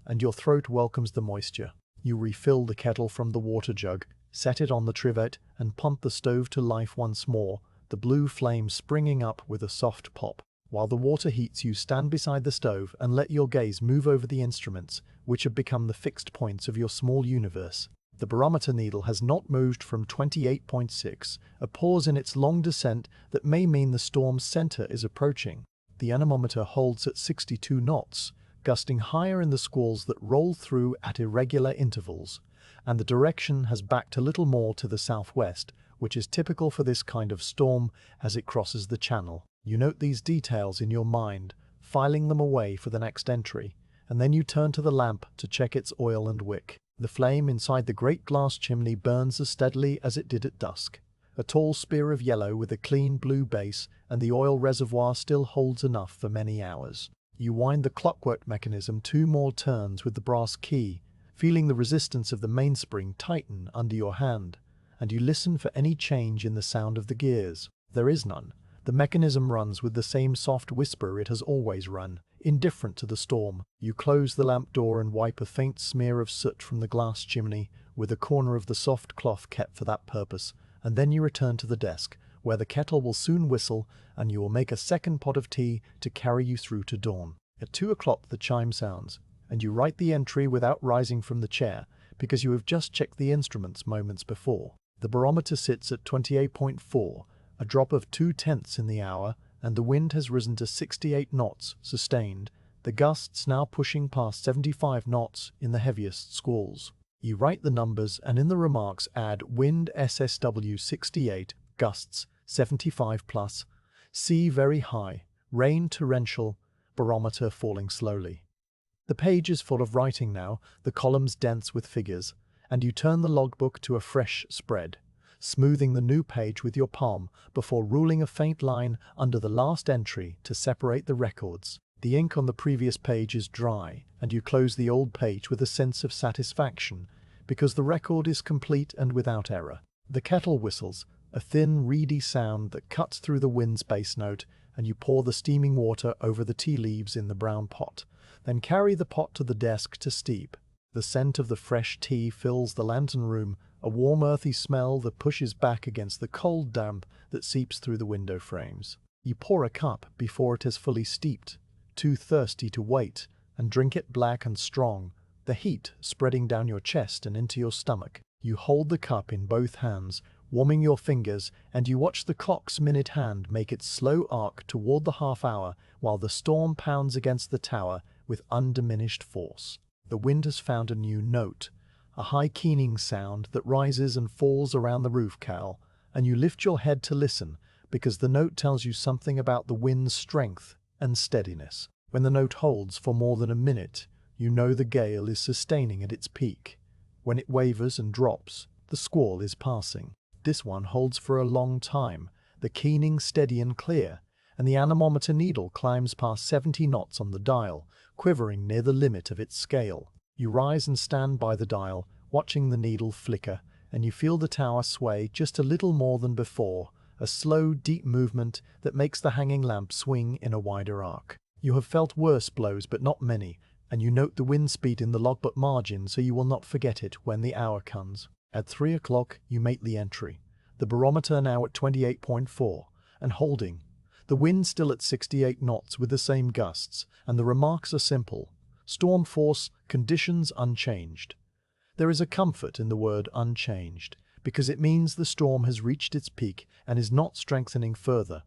and your throat welcomes the moisture. You refill the kettle from the water jug, set it on the trivet, and pump the stove to life once more, the blue flame springing up with a soft pop. While the water heats, you stand beside the stove and let your gaze move over the instruments, which have become the fixed points of your small universe. The barometer needle has not moved from 28.6, a pause in its long descent that may mean the storm's center is approaching. The anemometer holds at 62 knots, gusting higher in the squalls that roll through at irregular intervals, and the direction has backed a little more to the southwest, which is typical for this kind of storm as it crosses the channel. You note these details in your mind, filing them away for the next entry, and then you turn to the lamp to check its oil and wick. The flame inside the great glass chimney burns as steadily as it did at dusk. A tall spear of yellow with a clean blue base, and the oil reservoir still holds enough for many hours. You wind the clockwork mechanism 2 more turns with the brass key, feeling the resistance of the mainspring tighten under your hand, and you listen for any change in the sound of the gears. There is none. The mechanism runs with the same soft whisper it has always run, indifferent to the storm. You close the lamp door and wipe a faint smear of soot from the glass chimney with a corner of the soft cloth kept for that purpose, and then you return to the desk, where the kettle will soon whistle and you will make a second pot of tea to carry you through to dawn. At 2 o'clock the chime sounds, and you write the entry without rising from the chair, because you have just checked the instruments moments before. The barometer sits at 28.4, a drop of 0.2 in the hour, and the wind has risen to 68 knots, sustained, the gusts now pushing past 75 knots in the heaviest squalls. You write the numbers and in the remarks add wind SSW 68, gusts 75 plus, sea very high, rain torrential, barometer falling slowly. The page is full of writing now, the columns dense with figures, and you turn the logbook to a fresh spread, smoothing the new page with your palm before ruling a faint line under the last entry to separate the records. The ink on the previous page is dry, and you close the old page with a sense of satisfaction, because the record is complete and without error. The kettle whistles, a thin, reedy sound that cuts through the wind's bass note, and you pour the steaming water over the tea leaves in the brown pot, then carry the pot to the desk to steep. The scent of the fresh tea fills the lantern room, a warm earthy smell that pushes back against the cold damp that seeps through the window frames. You pour a cup before it has fully steeped, too thirsty to wait, and drink it black and strong, the heat spreading down your chest and into your stomach. You hold the cup in both hands, warming your fingers, and you watch the clock's minute hand make its slow arc toward the half hour while the storm pounds against the tower with undiminished force. The wind has found a new note, a high keening sound that rises and falls around the roof cowl, and you lift your head to listen because the note tells you something about the wind's strength and steadiness. When the note holds for more than a minute, you know the gale is sustaining at its peak. When it wavers and drops, the squall is passing. This one holds for a long time, the keening steady and clear, and the anemometer needle climbs past 70 knots on the dial, quivering near the limit of its scale. You rise and stand by the dial, watching the needle flicker, and you feel the tower sway just a little more than before, a slow, deep movement that makes the hanging lamp swing in a wider arc. You have felt worse blows, but not many, and you note the wind speed in the logbook margin so you will not forget it when the hour comes. At 3 o'clock, you make the entry. The barometer now at 28.4, and holding. The wind still at 68 knots with the same gusts, and the remarks are simple. Storm force, conditions unchanged. There is a comfort in the word unchanged, because it means the storm has reached its peak and is not strengthening further.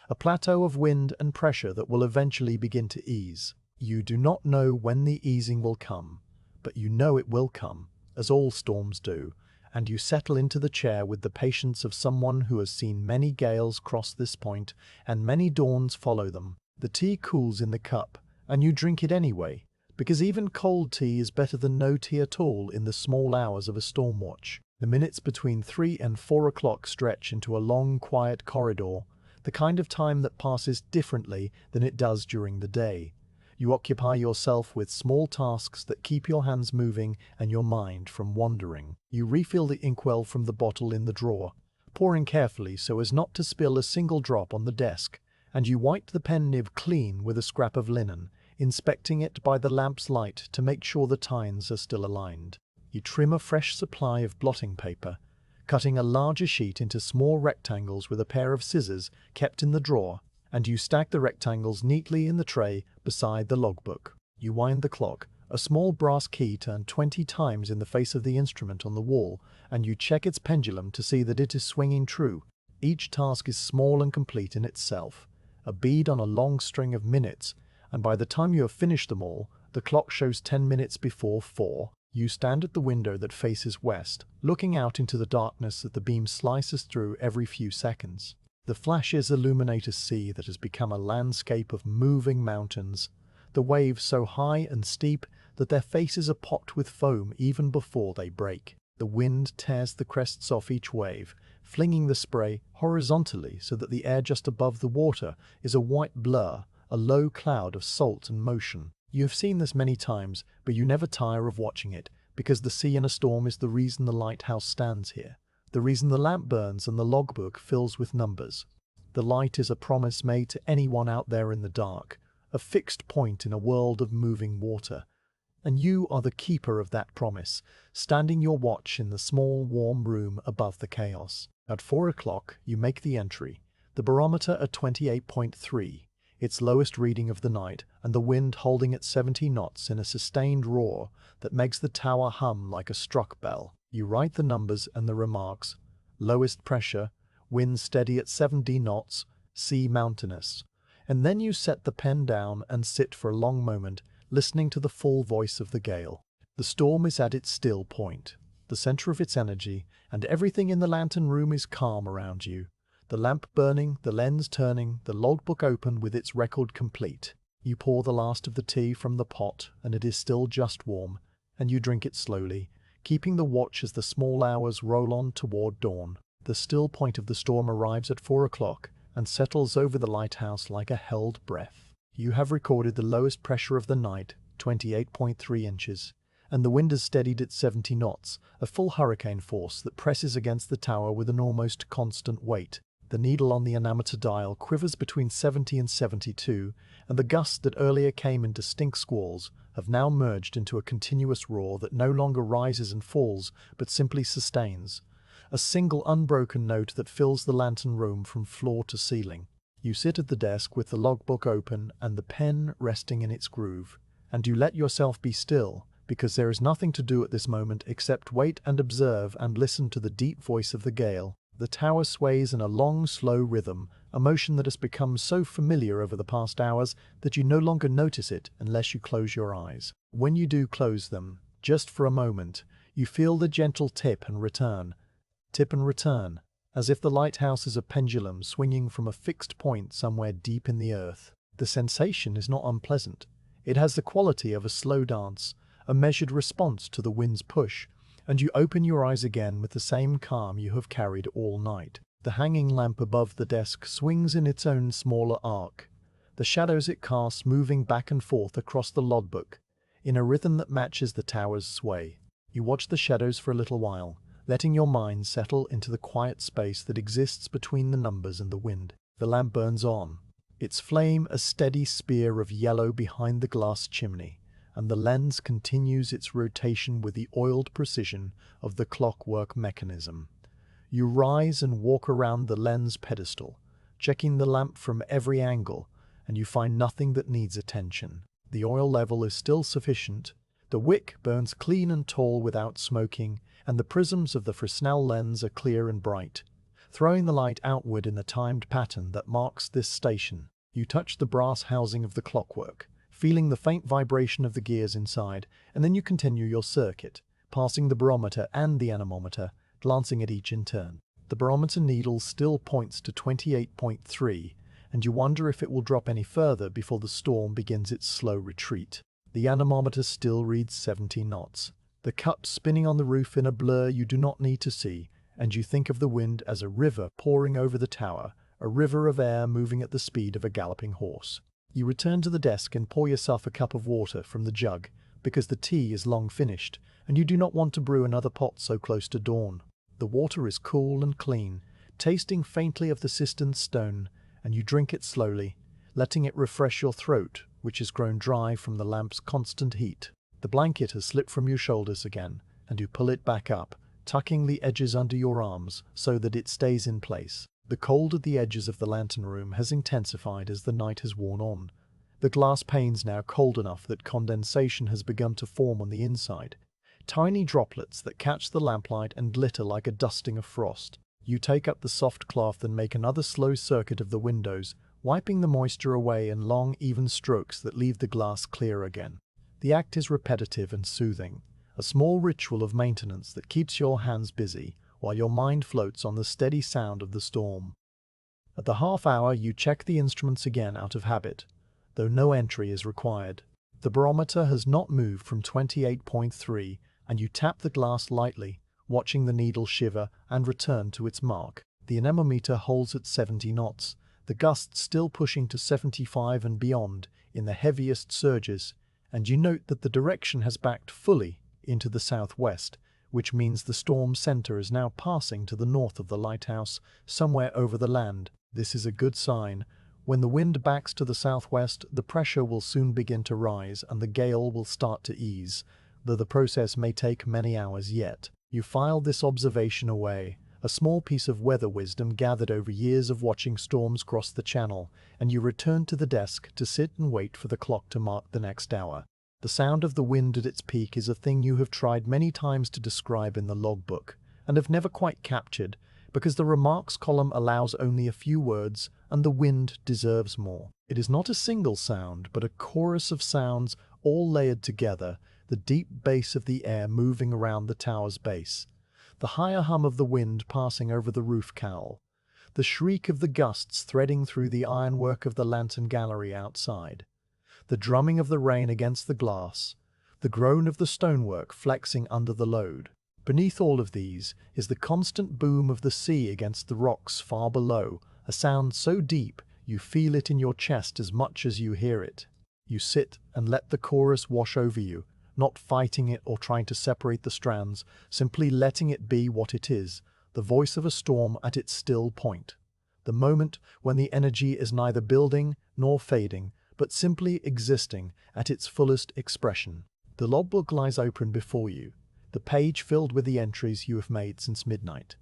A plateau of wind and pressure that will eventually begin to ease. You do not know when the easing will come, but you know it will come, as all storms do, and you settle into the chair with the patience of someone who has seen many gales cross this point and many dawns follow them. The tea cools in the cup, and you drink it anyway, because even cold tea is better than no tea at all in the small hours of a storm watch. The minutes between 3 and 4 o'clock stretch into a long, quiet corridor, the kind of time that passes differently than it does during the day. You occupy yourself with small tasks that keep your hands moving and your mind from wandering. You refill the inkwell from the bottle in the drawer, pouring carefully so as not to spill a single drop on the desk, and you wipe the pen nib clean with a scrap of linen, inspecting it by the lamp's light to make sure the tines are still aligned. You trim a fresh supply of blotting paper, cutting a larger sheet into small rectangles with a pair of scissors kept in the drawer, and you stack the rectangles neatly in the tray beside the logbook. You wind the clock, a small brass key turned 20 times in the face of the instrument on the wall, and you check its pendulum to see that it is swinging true. Each task is small and complete in itself, a bead on a long string of minutes, and by the time you have finished them all, the clock shows 10 minutes before 4. You stand at the window that faces west, looking out into the darkness that the beam slices through every few seconds. The flashes illuminate a sea that has become a landscape of moving mountains, the waves so high and steep that their faces are pocked with foam even before they break. The wind tears the crests off each wave, flinging the spray horizontally so that the air just above the water is a white blur, a low cloud of salt and motion. You have seen this many times, but you never tire of watching it, because the sea in a storm is the reason the lighthouse stands here, the reason the lamp burns and the logbook fills with numbers. The light is a promise made to anyone out there in the dark, a fixed point in a world of moving water. And you are the keeper of that promise, standing your watch in the small, warm room above the chaos. At 4 o'clock, you make the entry, the barometer at 28.3. its lowest reading of the night, and the wind holding at 70 knots in a sustained roar that makes the tower hum like a struck bell. You write the numbers and the remarks. Lowest pressure, wind steady at 70 knots, sea mountainous. And then you set the pen down and sit for a long moment, listening to the full voice of the gale. The storm is at its still point, the center of its energy, and everything in the lantern room is calm around you. The lamp burning, the lens turning, the logbook open with its record complete. You pour the last of the tea from the pot, and it is still just warm, and you drink it slowly, keeping the watch as the small hours roll on toward dawn. The still point of the storm arrives at 4 o'clock and settles over the lighthouse like a held breath. You have recorded the lowest pressure of the night, 28.3 inches, and the wind is steadied at 70 knots, a full hurricane force that presses against the tower with an almost constant weight. The needle on the anemometer dial quivers between 70 and 72, and the gusts that earlier came in distinct squalls have now merged into a continuous roar that no longer rises and falls, but simply sustains. A single unbroken note that fills the lantern room from floor to ceiling. You sit at the desk with the logbook open and the pen resting in its groove, and you let yourself be still, because there is nothing to do at this moment except wait and observe and listen to the deep voice of the gale. The tower sways in a long, slow rhythm, a motion that has become so familiar over the past hours that you no longer notice it unless you close your eyes. When you do close them, just for a moment, you feel the gentle tip and return, as if the lighthouse is a pendulum swinging from a fixed point somewhere deep in the earth. The sensation is not unpleasant. It has the quality of a slow dance, a measured response to the wind's push, and you open your eyes again with the same calm you have carried all night. The hanging lamp above the desk swings in its own smaller arc, the shadows it casts moving back and forth across the logbook, in a rhythm that matches the tower's sway. You watch the shadows for a little while, letting your mind settle into the quiet space that exists between the numbers and the wind. The lamp burns on, its flame a steady spear of yellow behind the glass chimney, and the lens continues its rotation with the oiled precision of the clockwork mechanism. You rise and walk around the lens pedestal, checking the lamp from every angle, and you find nothing that needs attention. The oil level is still sufficient, the wick burns clean and tall without smoking, and the prisms of the Fresnel lens are clear and bright, throwing the light outward in the timed pattern that marks this station. You touch the brass housing of the clockwork, feeling the faint vibration of the gears inside, and then you continue your circuit, passing the barometer and the anemometer, glancing at each in turn. The barometer needle still points to 28.3, and you wonder if it will drop any further before the storm begins its slow retreat. The anemometer still reads 70 knots, The cups spinning on the roof in a blur you do not need to see, and you think of the wind as a river pouring over the tower, a river of air moving at the speed of a galloping horse. You return to the desk and pour yourself a cup of water from the jug, because the tea is long finished, and you do not want to brew another pot so close to dawn. The water is cool and clean, tasting faintly of the cistern stone, and you drink it slowly, letting it refresh your throat, which has grown dry from the lamp's constant heat. The blanket has slipped from your shoulders again, and you pull it back up, tucking the edges under your arms so that it stays in place. The cold at the edges of the lantern room has intensified as the night has worn on. The glass panes now cold enough that condensation has begun to form on the inside, tiny droplets that catch the lamplight and glitter like a dusting of frost. You take up the soft cloth and make another slow circuit of the windows, wiping the moisture away in long, even strokes that leave the glass clear again. The act is repetitive and soothing, a small ritual of maintenance that keeps your hands busy while your mind floats on the steady sound of the storm. At the half hour you check the instruments again out of habit, though no entry is required. The barometer has not moved from 28.3, and you tap the glass lightly, watching the needle shiver and return to its mark. The anemometer holds at 70 knots, the gusts still pushing to 75 and beyond in the heaviest surges, and you note that the direction has backed fully into the southwest, which means the storm center is now passing to the north of the lighthouse, somewhere over the land. This is a good sign. When the wind backs to the southwest, the pressure will soon begin to rise and the gale will start to ease, though the process may take many hours yet. You file this observation away, a small piece of weather wisdom gathered over years of watching storms cross the channel, and you return to the desk to sit and wait for the clock to mark the next hour. The sound of the wind at its peak is a thing you have tried many times to describe in the logbook, and have never quite captured, because the remarks column allows only a few words, and the wind deserves more. It is not a single sound, but a chorus of sounds all layered together, the deep bass of the air moving around the tower's base, the higher hum of the wind passing over the roof cowl, the shriek of the gusts threading through the ironwork of the lantern gallery outside, the drumming of the rain against the glass, the groan of the stonework flexing under the load. Beneath all of these is the constant boom of the sea against the rocks far below, a sound so deep you feel it in your chest as much as you hear it. You sit and let the chorus wash over you, not fighting it or trying to separate the strands, simply letting it be what it is, the voice of a storm at its still point. The moment when the energy is neither building nor fading, but simply existing at its fullest expression. The logbook lies open before you, the page filled with the entries you have made since midnight.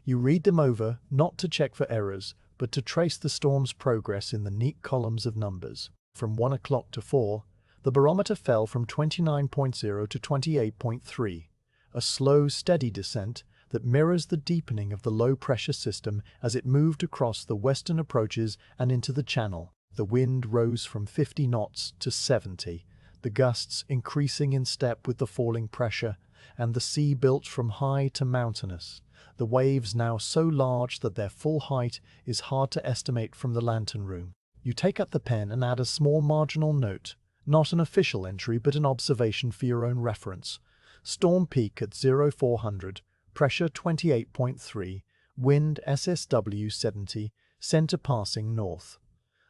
You read them over, not to check for errors, but to trace the storm's progress in the neat columns of numbers. From 1 o'clock to 4, the barometer fell from 29.0 to 28.3, a slow, steady descent that mirrors the deepening of the low-pressure system as it moved across the western approaches and into the channel. The wind rose from 50 knots to 70, the gusts increasing in step with the falling pressure, and the sea built from high to mountainous, the waves now so large that their full height is hard to estimate from the lantern room. You take up the pen and add a small marginal note, not an official entry but an observation for your own reference. Storm peak at 0400, pressure 28.3, wind SSW 70, center passing north.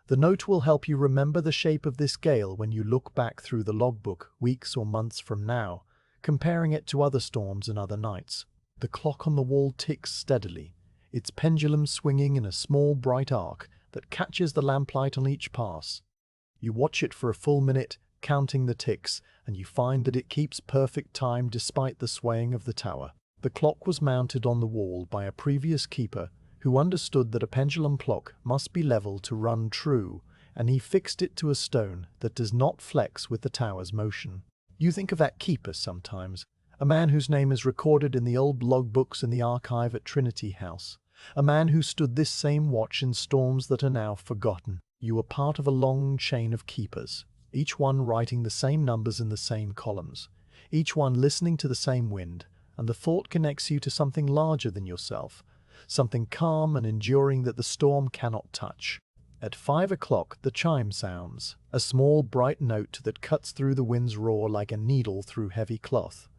The note will help you remember the shape of this gale when you look back through the logbook weeks or months from now, comparing it to other storms and other nights. The clock on the wall ticks steadily, its pendulum swinging in a small bright arc that catches the lamplight on each pass. You watch it for a full minute, counting the ticks, and you find that it keeps perfect time despite the swaying of the tower. The clock was mounted on the wall by a previous keeper who understood that a pendulum clock must be level to run true, and he fixed it to a stone that does not flex with the tower's motion. You think of that keeper sometimes, a man whose name is recorded in the old logbooks in the archive at Trinity House, a man who stood this same watch in storms that are now forgotten. You were part of a long chain of keepers, each one writing the same numbers in the same columns, each one listening to the same wind, and the thought connects you to something larger than yourself, something calm and enduring that the storm cannot touch. At 5 o'clock the chime sounds, a small bright note that cuts through the wind's roar like a needle through heavy cloth.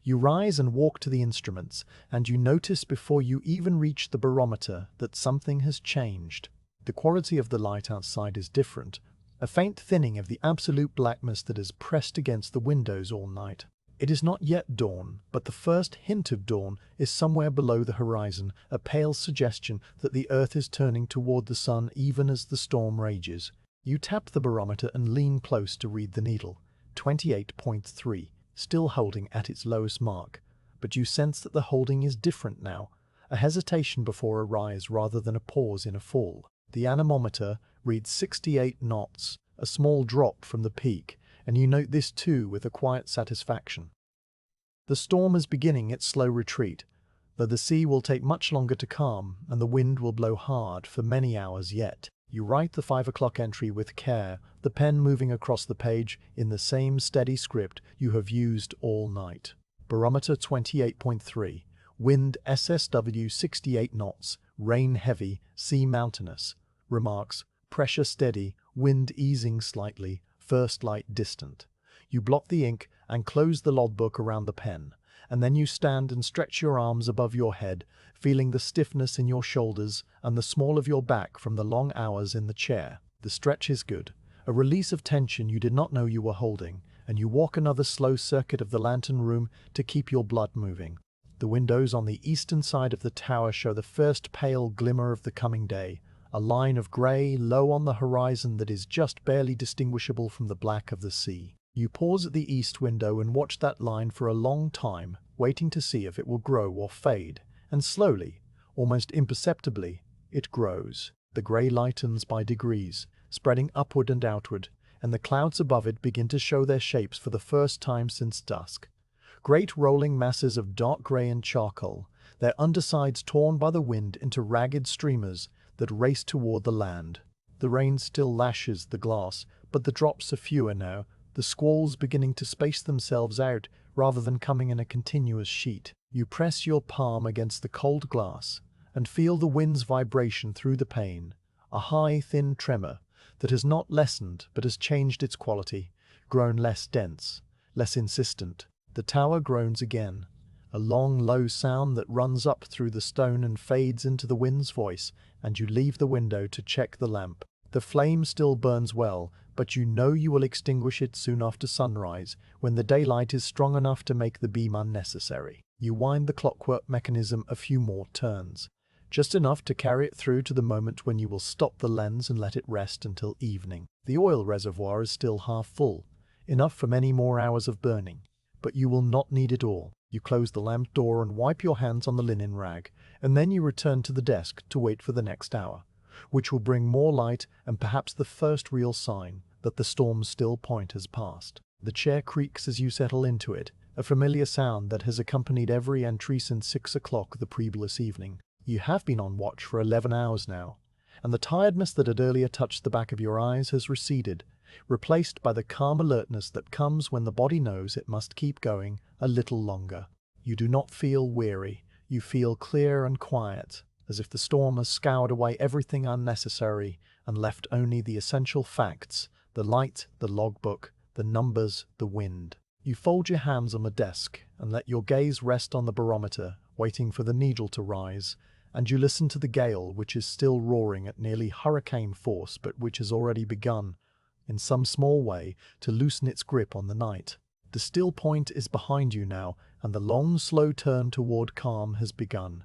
You rise and walk to the instruments, and you notice before you even reach the barometer that something has changed. The quality of the light outside is different, a faint thinning of the absolute blackness that has pressed against the windows all night. It is not yet dawn, but the first hint of dawn is somewhere below the horizon, a pale suggestion that the earth is turning toward the sun even as the storm rages. You tap the barometer and lean close to read the needle. 28.3, still holding at its lowest mark, but you sense that the holding is different now, a hesitation before a rise rather than a pause in a fall. The anemometer reads 68 knots, a small drop from the peak, and you note this too with a quiet satisfaction. The storm is beginning its slow retreat, though the sea will take much longer to calm and the wind will blow hard for many hours yet. You write the 5 o'clock entry with care, the pen moving across the page in the same steady script you have used all night. Barometer 28.3, wind SSW 68 knots, rain heavy, sea mountainous. Remarks, pressure steady, wind easing slightly, first light distant. You blot the ink and close the logbook around the pen, and then you stand and stretch your arms above your head, feeling the stiffness in your shoulders and the small of your back from the long hours in the chair. The stretch is good, a release of tension you did not know you were holding, and you walk another slow circuit of the lantern room to keep your blood moving. The windows on the eastern side of the tower show the first pale glimmer of the coming day, a line of grey low on the horizon that is just barely distinguishable from the black of the sea. You pause at the east window and watch that line for a long time, waiting to see if it will grow or fade, and slowly, almost imperceptibly, it grows. The grey lightens by degrees, spreading upward and outward, and the clouds above it begin to show their shapes for the first time since dusk. Great rolling masses of dark grey and charcoal, their undersides torn by the wind into ragged streamers that race toward the land. The rain still lashes the glass, but the drops are fewer now, the squalls beginning to space themselves out rather than coming in a continuous sheet. You press your palm against the cold glass and feel the wind's vibration through the pane, a high, thin tremor that has not lessened but has changed its quality, grown less dense, less insistent. The tower groans again, a long, low sound that runs up through the stone and fades into the wind's voice, and you leave the window to check the lamp. The flame still burns well, but you know you will extinguish it soon after sunrise, when the daylight is strong enough to make the beam unnecessary. You wind the clockwork mechanism a few more turns, just enough to carry it through to the moment when you will stop the lens and let it rest until evening. The oil reservoir is still half full, enough for many more hours of burning, but you will not need it all. You close the lamp door and wipe your hands on the linen rag, and then you return to the desk to wait for the next hour, which will bring more light and perhaps the first real sign that the storm's still point has passed. The chair creaks as you settle into it, a familiar sound that has accompanied every entry since 6 o'clock the previous evening. You have been on watch for 11 hours now, and the tiredness that had earlier touched the back of your eyes has receded, replaced by the calm alertness that comes when the body knows it must keep going a little longer. You do not feel weary, you feel clear and quiet, as if the storm has scoured away everything unnecessary and left only the essential facts, the light, the logbook, the numbers, the wind. You fold your hands on the desk and let your gaze rest on the barometer, waiting for the needle to rise, and you listen to the gale, which is still roaring at nearly hurricane force but which has already begun, in some small way, to loosen its grip on the night. The still point is behind you now, and the long, slow turn toward calm has begun.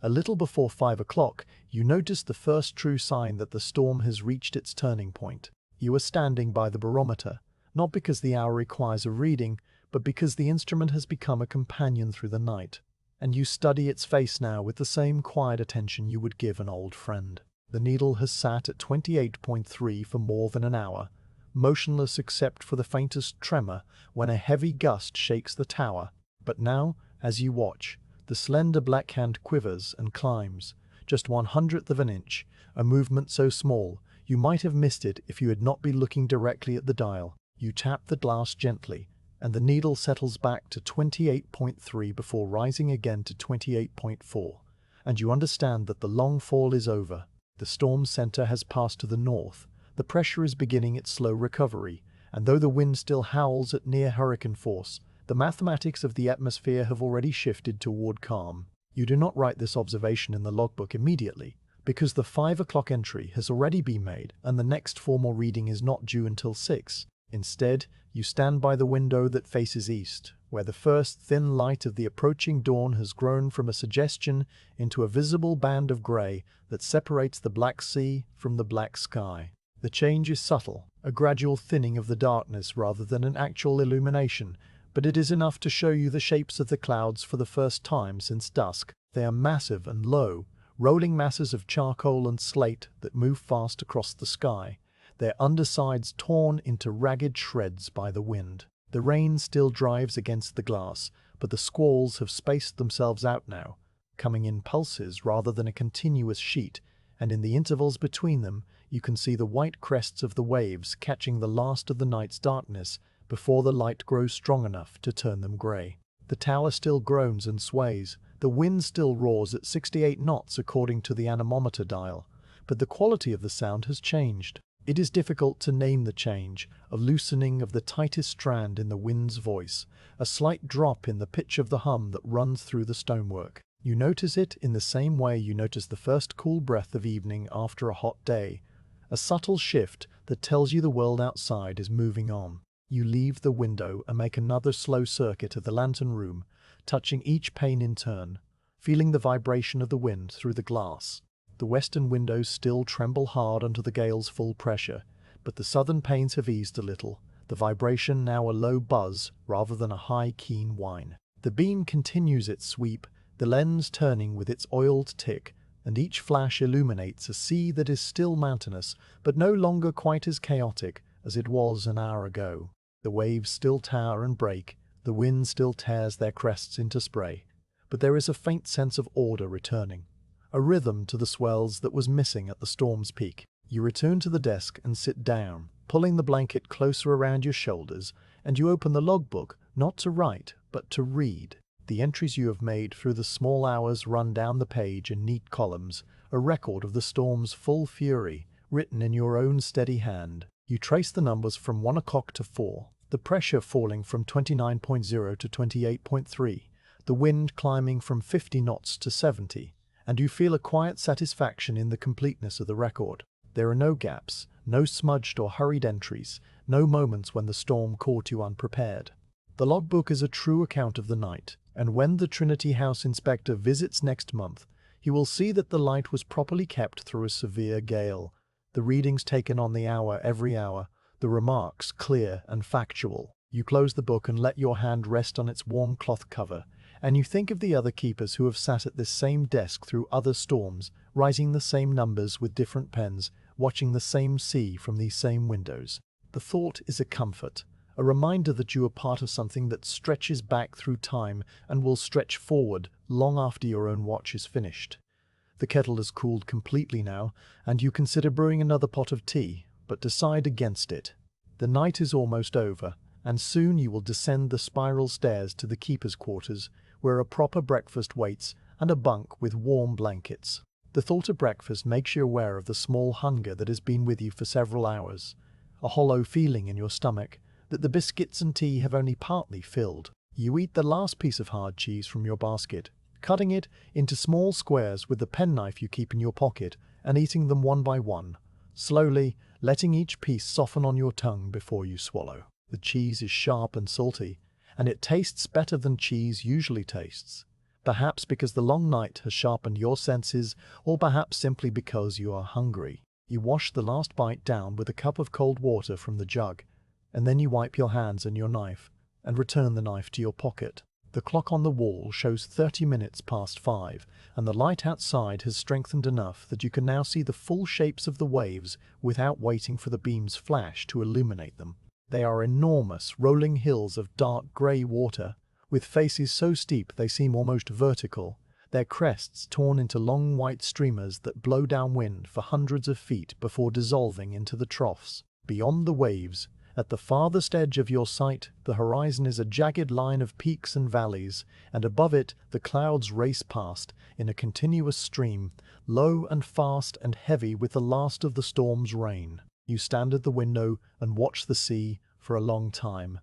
A little before 5 o'clock, you notice the first true sign that the storm has reached its turning point. You are standing by the barometer, not because the hour requires a reading, but because the instrument has become a companion through the night, and you study its face now with the same quiet attention you would give an old friend. The needle has sat at 28.3 for more than an hour, motionless except for the faintest tremor when a heavy gust shakes the tower. But now, as you watch, the slender black hand quivers and climbs, just 1/100th of an inch, a movement so small you might have missed it if you had not been looking directly at the dial. You tap the glass gently, and the needle settles back to 28.3 before rising again to 28.4, and you understand that the long fall is over. The storm center has passed to the north, the pressure is beginning its slow recovery, and though the wind still howls at near hurricane force, The mathematics of the atmosphere have already shifted toward calm. You do not write this observation in the logbook immediately, because the 5 o'clock entry has already been made and the next formal reading is not due until 6. Instead, you stand by the window that faces east, where the first thin light of the approaching dawn has grown from a suggestion into a visible band of grey that separates the black sea from the black sky. The change is subtle, a gradual thinning of the darkness rather than an actual illumination, but it is enough to show you the shapes of the clouds for the first time since dusk. They are massive and low, rolling masses of charcoal and slate that move fast across the sky, their undersides torn into ragged shreds by the wind. The rain still drives against the glass, but the squalls have spaced themselves out now, coming in pulses rather than a continuous sheet, and in the intervals between them you can see the white crests of the waves catching the last of the night's darkness before the light grows strong enough to turn them grey. The tower still groans and sways, the wind still roars at 68 knots according to the anemometer dial, but the quality of the sound has changed. It is difficult to name the change, a loosening of the tightest strand in the wind's voice, a slight drop in the pitch of the hum that runs through the stonework. You notice it in the same way you notice the first cool breath of evening after a hot day, a subtle shift that tells you the world outside is moving on. You leave the window and make another slow circuit of the lantern room, touching each pane in turn, feeling the vibration of the wind through the glass. The western windows still tremble hard under the gale's full pressure, but the southern panes have eased a little, the vibration now a low buzz rather than a high keen whine. The beam continues its sweep, the lens turning with its oiled tick, and each flash illuminates a sea that is still mountainous, but no longer quite as chaotic as it was an hour ago. The waves still tower and break, the wind still tears their crests into spray, but there is a faint sense of order returning, a rhythm to the swells that was missing at the storm's peak. You return to the desk and sit down, pulling the blanket closer around your shoulders, and you open the logbook, not to write, but to read. The entries you have made through the small hours run down the page in neat columns, a record of the storm's full fury, written in your own steady hand. You trace the numbers from 1 o'clock to 4, the pressure falling from 29.0 to 28.3, the wind climbing from 50 knots to 70, and you feel a quiet satisfaction in the completeness of the record. There are no gaps, no smudged or hurried entries, no moments when the storm caught you unprepared. The logbook is a true account of the night, and when the Trinity House inspector visits next month, he will see that the light was properly kept through a severe gale, the readings taken on the hour every hour, the remarks clear and factual. You close the book and let your hand rest on its warm cloth cover, and you think of the other keepers who have sat at this same desk through other storms, writing the same numbers with different pens, watching the same sea from these same windows. The thought is a comfort, a reminder that you are part of something that stretches back through time and will stretch forward long after your own watch is finished. The kettle has cooled completely now, and you consider brewing another pot of tea, but decide against it. The night is almost over, and soon you will descend the spiral stairs to the keeper's quarters, where a proper breakfast waits and a bunk with warm blankets. The thought of breakfast makes you aware of the small hunger that has been with you for several hours, a hollow feeling in your stomach that the biscuits and tea have only partly filled. You eat the last piece of hard cheese from your basket, cutting it into small squares with the penknife you keep in your pocket and eating them one by one, slowly letting each piece soften on your tongue before you swallow. The cheese is sharp and salty, and it tastes better than cheese usually tastes, perhaps because the long night has sharpened your senses, or perhaps simply because you are hungry. You wash the last bite down with a cup of cold water from the jug, and then you wipe your hands and your knife, and return the knife to your pocket. The clock on the wall shows 30 minutes past 5, and the light outside has strengthened enough that you can now see the full shapes of the waves without waiting for the beam's flash to illuminate them. They are enormous, rolling hills of dark grey water, with faces so steep they seem almost vertical, their crests torn into long white streamers that blow downwind for hundreds of feet before dissolving into the troughs. Beyond the waves, at the farthest edge of your sight, the horizon is a jagged line of peaks and valleys, and above it the clouds race past in a continuous stream, low and fast and heavy with the last of the storm's rain. You stand at the window and watch the sea for a long time,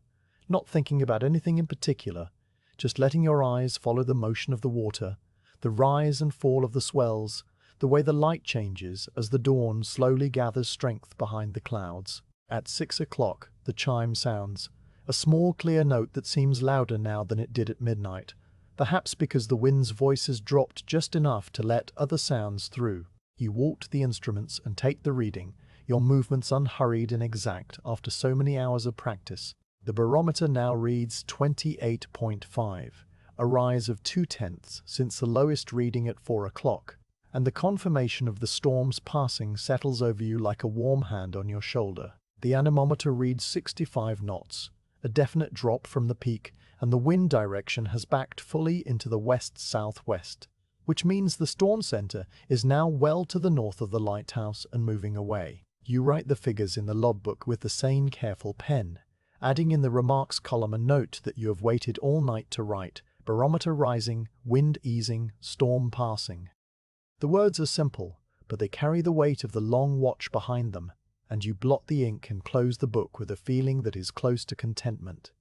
not thinking about anything in particular, just letting your eyes follow the motion of the water, the rise and fall of the swells, the way the light changes as the dawn slowly gathers strength behind the clouds. At 6 o'clock, the chime sounds, a small clear note that seems louder now than it did at midnight, perhaps because the wind's voice has dropped just enough to let other sounds through. You walk to the instruments and take the reading, your movements unhurried and exact after so many hours of practice. The barometer now reads 28.5, a rise of 0.2 since the lowest reading at 4 o'clock, and the confirmation of the storm's passing settles over you like a warm hand on your shoulder. The anemometer reads 65 knots, a definite drop from the peak, and the wind direction has backed fully into the west-southwest, which means the storm center is now well to the north of the lighthouse and moving away. You write the figures in the logbook with the same careful pen, adding in the remarks column a note that you have waited all night to write: barometer rising, wind easing, storm passing. The words are simple, but they carry the weight of the long watch behind them, and you blot the ink and close the book with a feeling that is close to contentment.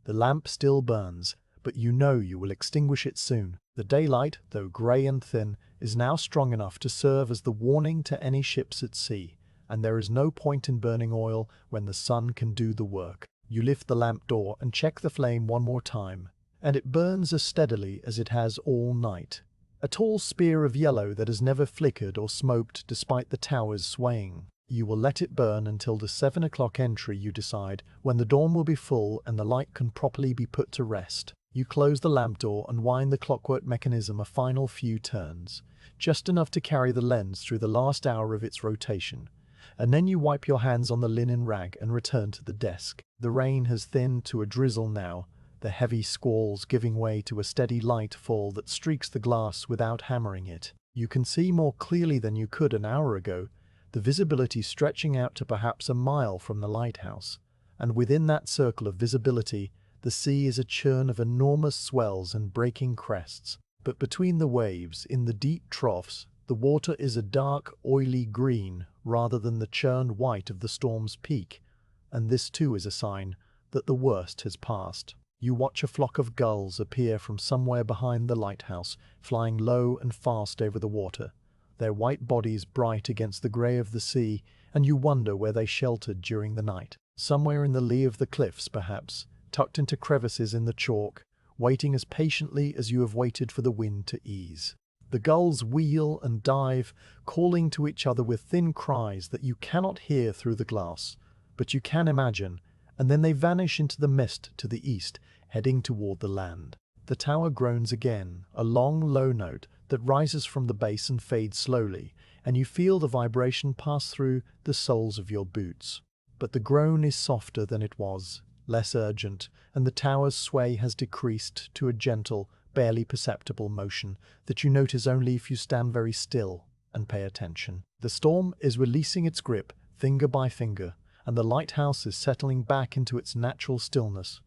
The lamp still burns, but you know you will extinguish it soon. The daylight, though grey and thin, is now strong enough to serve as the warning to any ships at sea, and there is no point in burning oil when the sun can do the work. You lift the lamp door and check the flame one more time, and it burns as steadily as it has all night. A tall spear of yellow that has never flickered or smoked despite the towers swaying. You will let it burn until the 7 o'clock entry, you decide, when the dawn will be full and the light can properly be put to rest. You close the lamp door and wind the clockwork mechanism a final few turns, just enough to carry the lens through the last hour of its rotation, and then you wipe your hands on the linen rag and return to the desk. The rain has thinned to a drizzle now, the heavy squalls giving way to a steady light fall that streaks the glass without hammering it. You can see more clearly than you could an hour ago, the visibility stretching out to perhaps a mile from the lighthouse, and within that circle of visibility, the sea is a churn of enormous swells and breaking crests. But between the waves, in the deep troughs, the water is a dark, oily green rather than the churned white of the storm's peak, and this too is a sign that the worst has passed. You watch a flock of gulls appear from somewhere behind the lighthouse, flying low and fast over the water, their white bodies bright against the grey of the sea, and you wonder where they sheltered during the night. Somewhere in the lee of the cliffs, perhaps, tucked into crevices in the chalk, waiting as patiently as you have waited for the wind to ease. The gulls wheel and dive, calling to each other with thin cries that you cannot hear through the glass, but you can imagine, and then they vanish into the mist to the east, heading toward the land. The tower groans again, a long, low note that rises from the base and fades slowly, and you feel the vibration pass through the soles of your boots. But the groan is softer than it was, less urgent, and the tower's sway has decreased to a gentle, barely perceptible motion that you notice only if you stand very still and pay attention. The storm is releasing its grip, finger by finger, and the lighthouse is settling back into its natural stillness.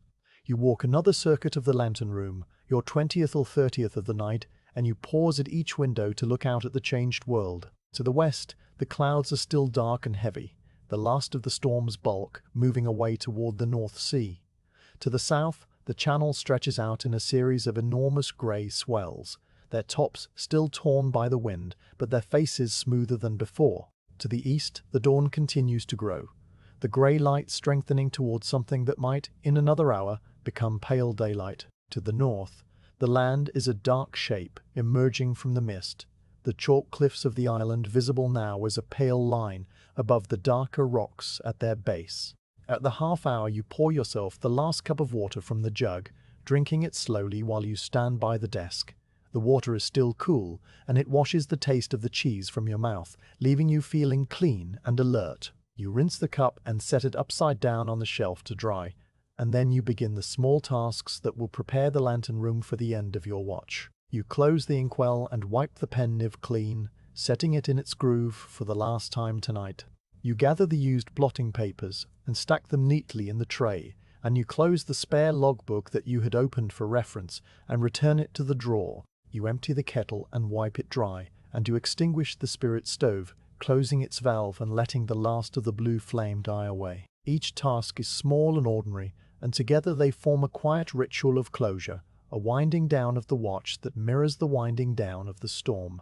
You walk another circuit of the lantern room, your 20th or 30th of the night, and you pause at each window to look out at the changed world. To the west, the clouds are still dark and heavy, the last of the storm's bulk moving away toward the North Sea. To the south, the channel stretches out in a series of enormous grey swells, their tops still torn by the wind, but their faces smoother than before. To the east, the dawn continues to grow, the grey light strengthening towards something that might, in another hour, become pale daylight. To the north, the land is a dark shape emerging from the mist, the chalk cliffs of the island visible now as a pale line above the darker rocks at their base. At the half hour you pour yourself the last cup of water from the jug, drinking it slowly while you stand by the desk. The water is still cool, and it washes the taste of the cheese from your mouth, leaving you feeling clean and alert. You rinse the cup and set it upside down on the shelf to dry, and then you begin the small tasks that will prepare the lantern room for the end of your watch. You close the inkwell and wipe the pen nib clean, setting it in its groove for the last time tonight. You gather the used blotting papers and stack them neatly in the tray, and you close the spare logbook that you had opened for reference and return it to the drawer. You empty the kettle and wipe it dry, and you extinguish the spirit stove, closing its valve and letting the last of the blue flame die away. Each task is small and ordinary, and together they form a quiet ritual of closure, a winding down of the watch that mirrors the winding down of the storm.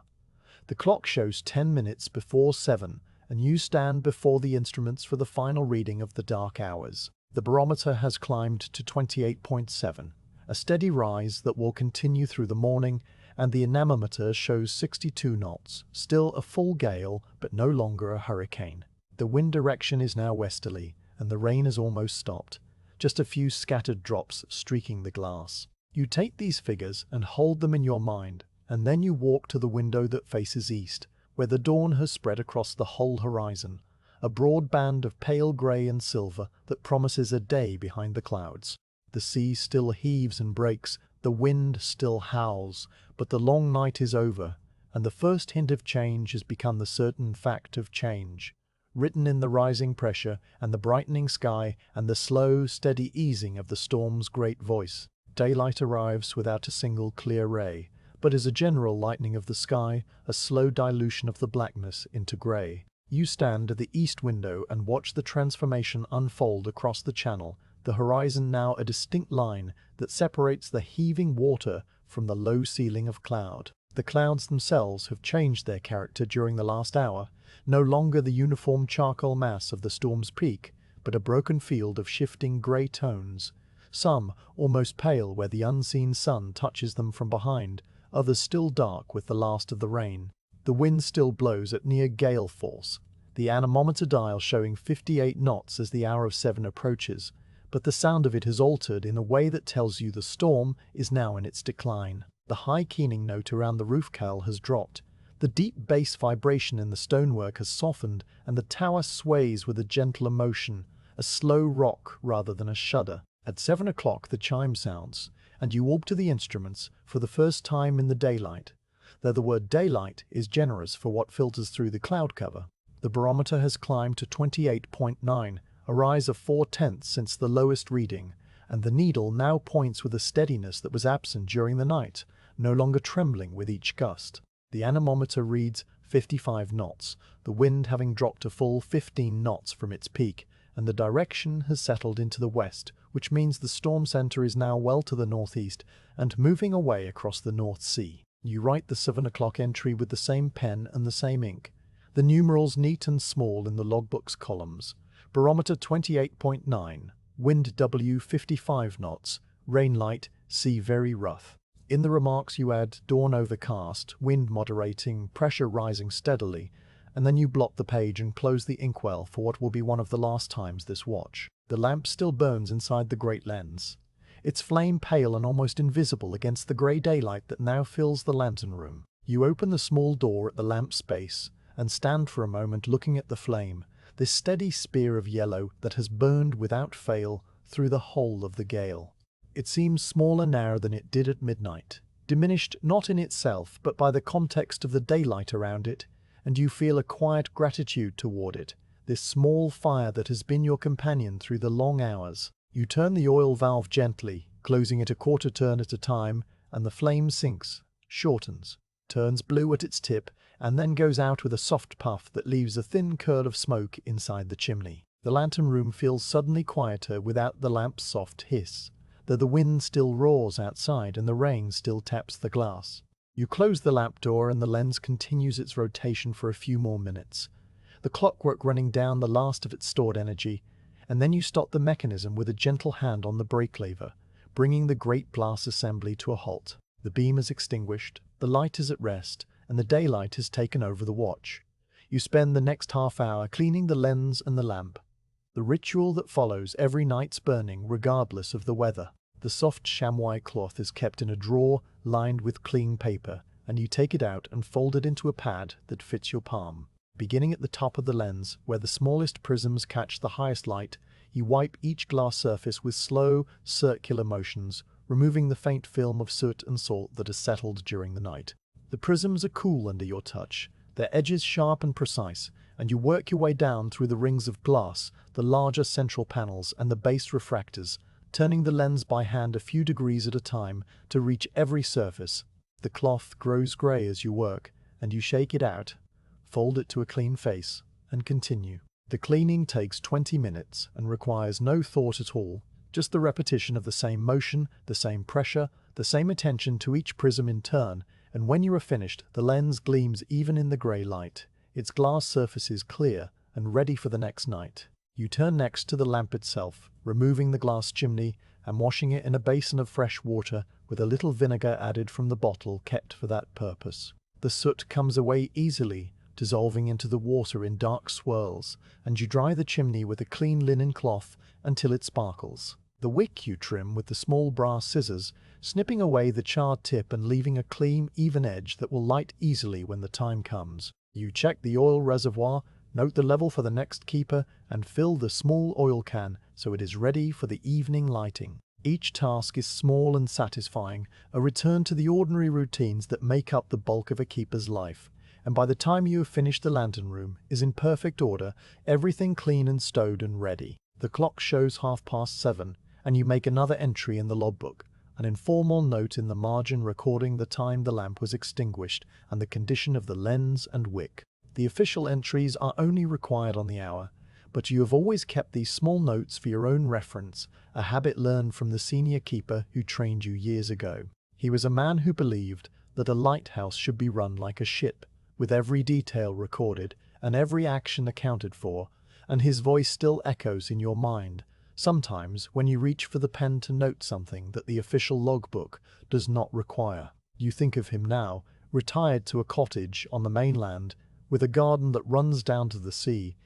The clock shows 10 minutes before 7, and you stand before the instruments for the final reading of the dark hours. The barometer has climbed to 28.7, a steady rise that will continue through the morning, and the anemometer shows 62 knots, still a full gale, but no longer a hurricane. The wind direction is now westerly, and the rain has almost stopped, just a few scattered drops streaking the glass. You take these figures and hold them in your mind, and then you walk to the window that faces east, where the dawn has spread across the whole horizon, a broad band of pale grey and silver that promises a day behind the clouds. The sea still heaves and breaks, the wind still howls, but the long night is over, and the first hint of change has become the certain fact of change, written in the rising pressure and the brightening sky and the slow, steady easing of the storm's great voice. Daylight arrives without a single clear ray, but is a general lightening of the sky, a slow dilution of the blackness into grey. You stand at the east window and watch the transformation unfold across the channel, the horizon now a distinct line that separates the heaving water from the low ceiling of cloud. The clouds themselves have changed their character during the last hour, no longer the uniform charcoal mass of the storm's peak, but a broken field of shifting grey tones, some almost pale where the unseen sun touches them from behind, others still dark with the last of the rain. The wind still blows at near gale force, the anemometer dial showing 58 knots as the hour of 7 approaches, but the sound of it has altered in a way that tells you the storm is now in its decline. The high keening note around the roof cowl has dropped, the deep bass vibration in the stonework has softened, and the tower sways with a gentler motion, a slow rock rather than a shudder. At 7 o'clock the chime sounds, and you walk to the instruments for the first time in the daylight, though the word daylight is generous for what filters through the cloud cover. The barometer has climbed to 28.9, a rise of 4/10 since the lowest reading, and the needle now points with a steadiness that was absent during the night, no longer trembling with each gust. The anemometer reads 55 knots, the wind having dropped a full 15 knots from its peak, and the direction has settled into the west, which means the storm center is now well to the northeast and moving away across the North Sea. You write the 7 o'clock entry with the same pen and the same ink, the numerals neat and small in the logbook's columns. Barometer 28.9, wind W 55 knots, rain light, sea very rough. In the remarks you add dawn overcast, wind moderating, pressure rising steadily, and then you blot the page and close the inkwell for what will be one of the last times this watch. The lamp still burns inside the great lens, its flame pale and almost invisible against the grey daylight that now fills the lantern room. You open the small door at the lamp's base and stand for a moment looking at the flame, this steady spear of yellow that has burned without fail through the whole of the gale. It seems smaller now than it did at midnight, diminished not in itself but by the context of the daylight around it, and you feel a quiet gratitude toward it, this small fire that has been your companion through the long hours. You turn the oil valve gently, closing it a quarter turn at a time, and the flame sinks, shortens, turns blue at its tip, and then goes out with a soft puff that leaves a thin curl of smoke inside the chimney. The lantern room feels suddenly quieter without the lamp's soft hiss, though the wind still roars outside and the rain still taps the glass. You close the lamp door and the lens continues its rotation for a few more minutes, the clockwork running down the last of its stored energy, and then you stop the mechanism with a gentle hand on the brake lever, bringing the great glass assembly to a halt. The beam is extinguished, the light is at rest, and the daylight has taken over the watch. You spend the next half hour cleaning the lens and the lamp, the ritual that follows every night's burning regardless of the weather. The soft chamois cloth is kept in a drawer lined with clean paper, and you take it out and fold it into a pad that fits your palm. Beginning at the top of the lens, where the smallest prisms catch the highest light, you wipe each glass surface with slow, circular motions, removing the faint film of soot and salt that has settled during the night. The prisms are cool under your touch, their edges sharp and precise, and you work your way down through the rings of glass, the larger central panels and the base refractors, turning the lens by hand a few degrees at a time to reach every surface. The cloth grows grey as you work, and you shake it out, fold it to a clean face, and continue. The cleaning takes 20 minutes and requires no thought at all, Just the repetition of the same motion, the same pressure, the same attention to each prism in turn, and when you are finished, the lens gleams even in the grey light. Its glass surface is clear and ready for the next night. You turn next to the lamp itself, removing the glass chimney and washing it in a basin of fresh water with a little vinegar added from the bottle kept for that purpose. The soot comes away easily, dissolving into the water in dark swirls, and you dry the chimney with a clean linen cloth until it sparkles. The wick you trim with the small brass scissors, snipping away the charred tip and leaving a clean, even edge that will light easily when the time comes. You check the oil reservoir, note the level for the next keeper, and fill the small oil can so it is ready for the evening lighting. Each task is small and satisfying, a return to the ordinary routines that make up the bulk of a keeper's life. And by the time you have finished the lantern room is in perfect order, everything clean and stowed and ready. The clock shows 7:30, and you make another entry in the logbook, an informal note in the margin recording the time the lamp was extinguished and the condition of the lens and wick. The official entries are only required on the hour, but you have always kept these small notes for your own reference, a habit learned from the senior keeper who trained you years ago. He was a man who believed that a lighthouse should be run like a ship, with every detail recorded and every action accounted for, and his voice still echoes in your mind, sometimes when you reach for the pen to note something that the official logbook does not require. You think of him now, retired to a cottage on the mainland, with a garden that runs down to the sea,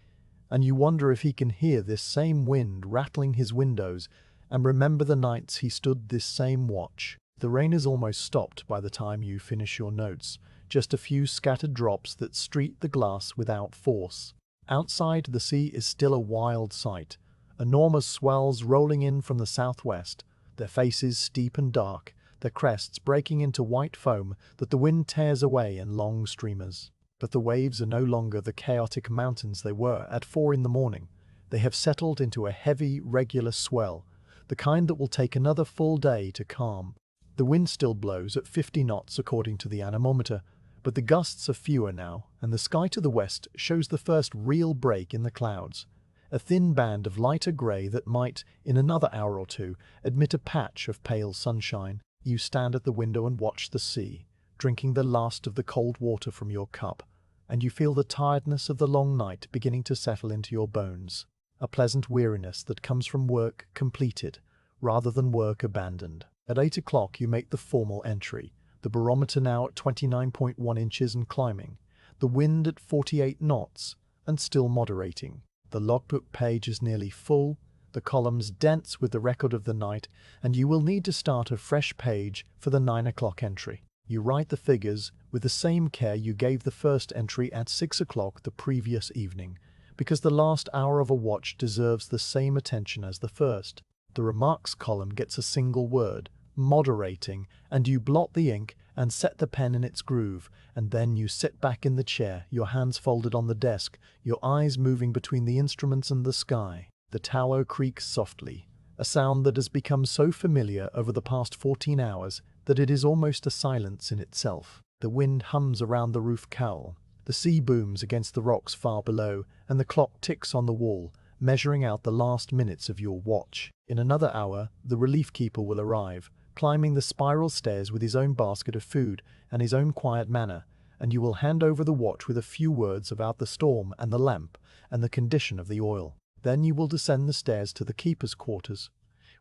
and you wonder if he can hear this same wind rattling his windows and remember the nights he stood this same watch. The rain is almost stopped by the time you finish your notes, just a few scattered drops that streak the glass without force. Outside, the sea is still a wild sight, enormous swells rolling in from the southwest, their faces steep and dark, their crests breaking into white foam that the wind tears away in long streamers. But the waves are no longer the chaotic mountains they were at 4 in the morning. They have settled into a heavy, regular swell, the kind that will take another full day to calm. The wind still blows at 50 knots according to the anemometer, but the gusts are fewer now, and the sky to the west shows the first real break in the clouds, a thin band of lighter grey that might, in another hour or two, admit a patch of pale sunshine. You stand at the window and watch the sea, drinking the last of the cold water from your cup, and you feel the tiredness of the long night beginning to settle into your bones, a pleasant weariness that comes from work completed, rather than work abandoned. At 8 o'clock you make the formal entry, the barometer now at 29.1 inches and climbing, the wind at 48 knots, and still moderating. The logbook page is nearly full, the columns dense with the record of the night, and you will need to start a fresh page for the 9 o'clock entry. You write the figures with the same care you gave the first entry at 6 o'clock the previous evening, because the last hour of a watch deserves the same attention as the first. The remarks column gets a single word, moderating, and you blot the ink and set the pen in its groove, and then you sit back in the chair, your hands folded on the desk, your eyes moving between the instruments and the sky. The tower creaks softly, a sound that has become so familiar over the past 14 hours that it is almost a silence in itself. The wind hums around the roof cowl, the sea booms against the rocks far below, and the clock ticks on the wall, measuring out the last minutes of your watch. In another hour, the relief keeper will arrive, climbing the spiral stairs with his own basket of food and his own quiet manner, and you will hand over the watch with a few words about the storm and the lamp and the condition of the oil. Then you will descend the stairs to the keeper's quarters,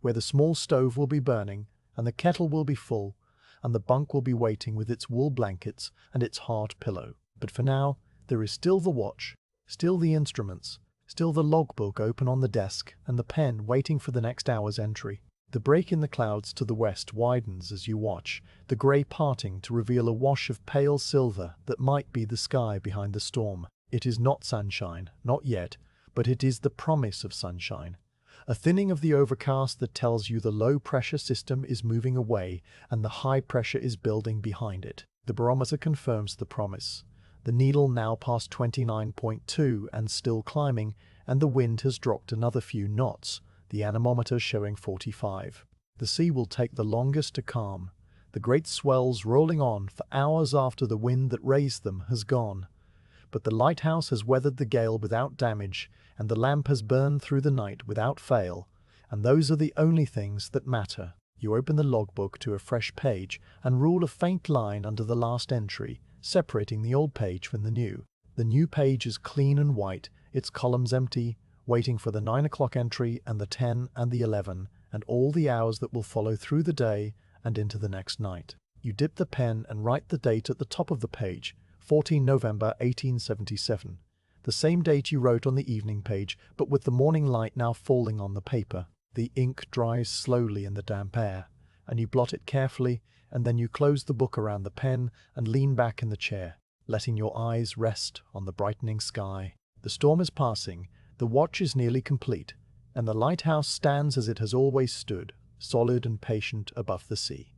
where the small stove will be burning, and the kettle will be full, and the bunk will be waiting with its wool blankets and its hard pillow. But for now, there is still the watch, still the instruments, still the logbook open on the desk, and the pen waiting for the next hour's entry. The break in the clouds to the west widens as you watch, the grey parting to reveal a wash of pale silver that might be the sky behind the storm. It is not sunshine, not yet, but it is the promise of sunshine. A thinning of the overcast that tells you the low-pressure system is moving away and the high pressure is building behind it. The barometer confirms the promise. The needle now past 29.2 and still climbing, and the wind has dropped another few knots, the anemometer showing 45. The sea will take the longest to calm, the great swells rolling on for hours after the wind that raised them has gone. But the lighthouse has weathered the gale without damage, and the lamp has burned through the night without fail, and those are the only things that matter. You open the logbook to a fresh page and rule a faint line under the last entry, separating the old page from the new. The new page is clean and white, its columns empty, waiting for the 9 o'clock entry and the 10 and the 11, and all the hours that will follow through the day and into the next night. You dip the pen and write the date at the top of the page, 14 November 1877. The same date you wrote on the evening page, but with the morning light now falling on the paper. The ink dries slowly in the damp air, and you blot it carefully, and then you close the book around the pen and lean back in the chair, letting your eyes rest on the brightening sky. The storm is passing, the watch is nearly complete, and the lighthouse stands as it has always stood, solid and patient above the sea.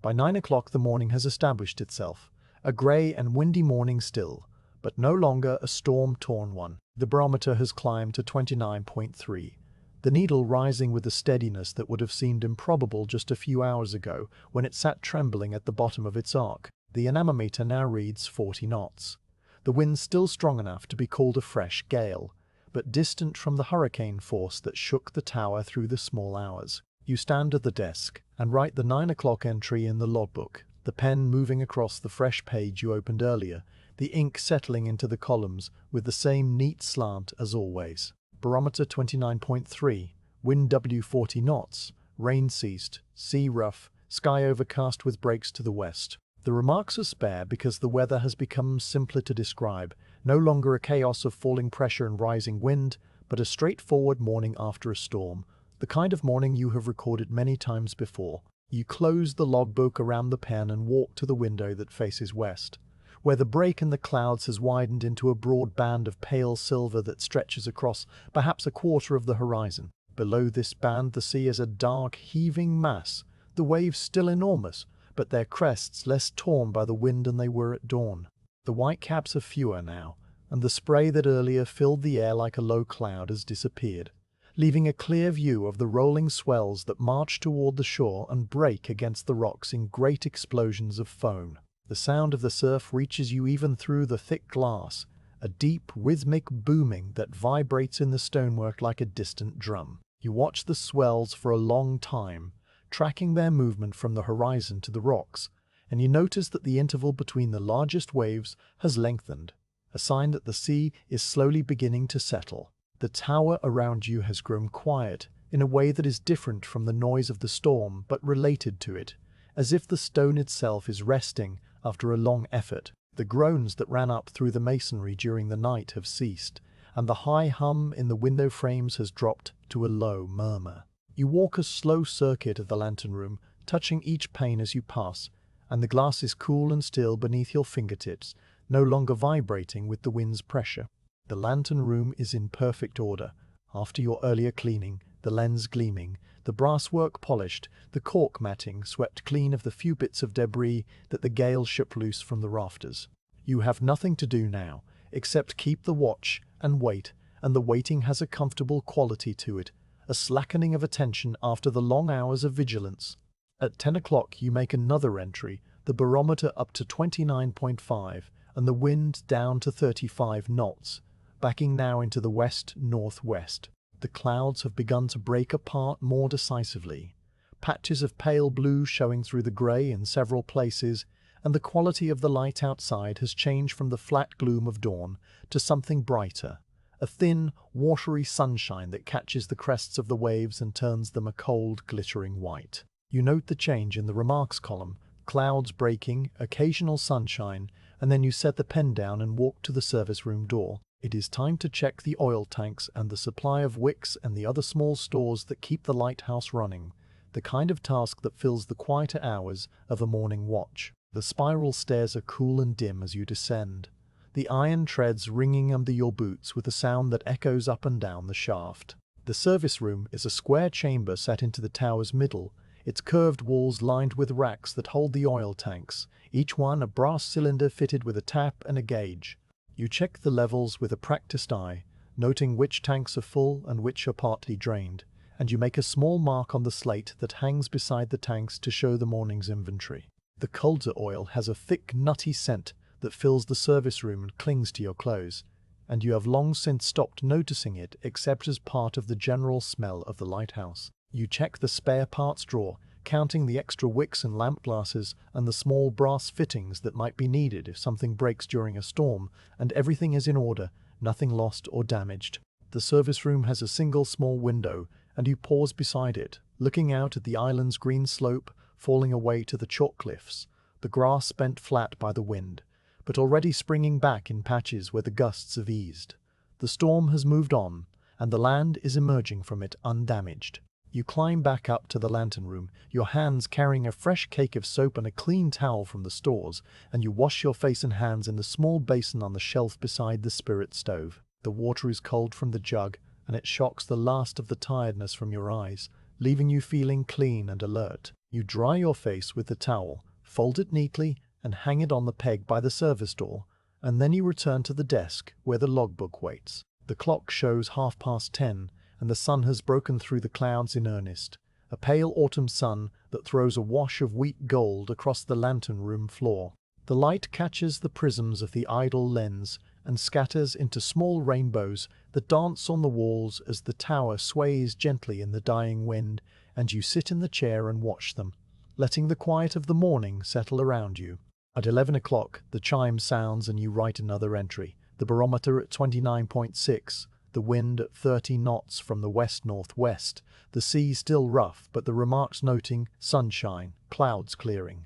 By 9 o'clock the morning has established itself, a grey and windy morning still, but no longer a storm-torn one. The barometer has climbed to 29.3, the needle rising with a steadiness that would have seemed improbable just a few hours ago when it sat trembling at the bottom of its arc. The anemometer now reads 40 knots. The wind still strong enough to be called a fresh gale, but distant from the hurricane force that shook the tower through the small hours. You stand at the desk and write the 9 o'clock entry in the logbook, the pen moving across the fresh page you opened earlier, the ink settling into the columns with the same neat slant as always. Barometer 29.3, wind W 40 knots, rain ceased, sea rough, sky overcast with breaks to the west. The remarks are spare because the weather has become simpler to describe, no longer a chaos of falling pressure and rising wind, but a straightforward morning after a storm, the kind of morning you have recorded many times before. You close the logbook around the pen and walk to the window that faces west, where the break in the clouds has widened into a broad band of pale silver that stretches across perhaps a quarter of the horizon. Below this band the sea is a dark, heaving mass, the waves still enormous, but their crests less torn by the wind than they were at dawn. The whitecaps are fewer now, and the spray that earlier filled the air like a low cloud has disappeared, leaving a clear view of the rolling swells that march toward the shore and break against the rocks in great explosions of foam. The sound of the surf reaches you even through the thick glass, a deep, rhythmic booming that vibrates in the stonework like a distant drum. You watch the swells for a long time, tracking their movement from the horizon to the rocks, and you notice that the interval between the largest waves has lengthened, a sign that the sea is slowly beginning to settle. The tower around you has grown quiet in a way that is different from the noise of the storm but related to it, as if the stone itself is resting after a long effort. The groans that ran up through the masonry during the night have ceased, and the high hum in the window frames has dropped to a low murmur. You walk a slow circuit of the lantern room, touching each pane as you pass, and the glass is cool and still beneath your fingertips, no longer vibrating with the wind's pressure. The lantern room is in perfect order, after your earlier cleaning, the lens gleaming, the brasswork polished, the cork matting swept clean of the few bits of debris that the gale shook loose from the rafters. You have nothing to do now, except keep the watch and wait, and the waiting has a comfortable quality to it, a slackening of attention after the long hours of vigilance. At 10 o'clock you make another entry, the barometer up to 29.5, and the wind down to 35 knots, backing now into the west-northwest. The clouds have begun to break apart more decisively, patches of pale blue showing through the grey in several places, and the quality of the light outside has changed from the flat gloom of dawn to something brighter, a thin, watery sunshine that catches the crests of the waves and turns them a cold, glittering white. You note the change in the remarks column, clouds breaking, occasional sunshine, and then you set the pen down and walk to the service room door. It is time to check the oil tanks and the supply of wicks and the other small stores that keep the lighthouse running, the kind of task that fills the quieter hours of a morning watch. The spiral stairs are cool and dim as you descend, the iron treads ringing under your boots with a sound that echoes up and down the shaft. The service room is a square chamber set into the tower's middle, its curved walls lined with racks that hold the oil tanks, each one a brass cylinder fitted with a tap and a gauge. You check the levels with a practiced eye, noting which tanks are full and which are partly drained, and you make a small mark on the slate that hangs beside the tanks to show the morning's inventory. The colza oil has a thick, nutty scent that fills the service room and clings to your clothes. and you have long since stopped noticing it except as part of the general smell of the lighthouse. You check the spare parts drawer, counting the extra wicks and lamp glasses and the small brass fittings that might be needed if something breaks during a storm, and everything is in order, nothing lost or damaged. The service room has a single small window, and you pause beside it, looking out at the island's green slope falling away to the chalk cliffs, the grass bent flat by the wind, but already springing back in patches where the gusts have eased. The storm has moved on, and the land is emerging from it undamaged. You climb back up to the lantern room, your hands carrying a fresh cake of soap and a clean towel from the stores, and you wash your face and hands in the small basin on the shelf beside the spirit stove. The water is cold from the jug, and it shocks the last of the tiredness from your eyes, leaving you feeling clean and alert. You dry your face with the towel, fold it neatly, and hang it on the peg by the service door, and then you return to the desk where the logbook waits. The clock shows 10:30, and the sun has broken through the clouds in earnest, a pale autumn sun that throws a wash of wheat gold across the lantern room floor. The light catches the prisms of the idle lens and scatters into small rainbows that dance on the walls as the tower sways gently in the dying wind, and you sit in the chair and watch them, letting the quiet of the morning settle around you. At 11 o'clock, the chime sounds and you write another entry, the barometer at 29.6, the wind at 30 knots from the west-northwest, the sea still rough, but the remarks noting sunshine, clouds clearing.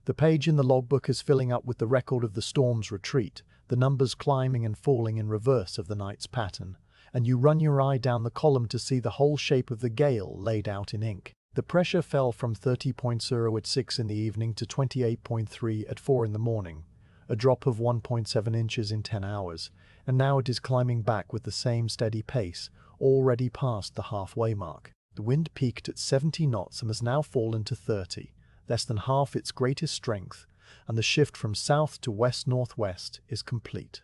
The page in the logbook is filling up with the record of the storm's retreat, the numbers climbing and falling in reverse of the night's pattern, and you run your eye down the column to see the whole shape of the Gale laid out in ink. The pressure fell from 30.0 at 6 in the evening to 28.3 at 4 in the morning, a drop of 1.7 inches in 10 hours, and now it is climbing back with the same steady pace, already past the halfway mark. The wind peaked at 70 knots and has now fallen to 30, less than half its greatest strength, and the shift from south to west-northwest is complete.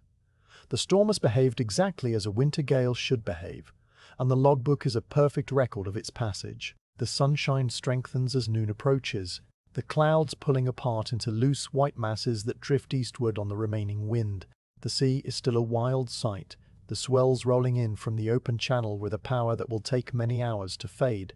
The storm has behaved exactly as a winter gale should behave, and the logbook is a perfect record of its passage. The sunshine strengthens as noon approaches, the clouds pulling apart into loose white masses that drift eastward on the remaining wind. The sea is still a wild sight, the swells rolling in from the open channel with a power that will take many hours to fade,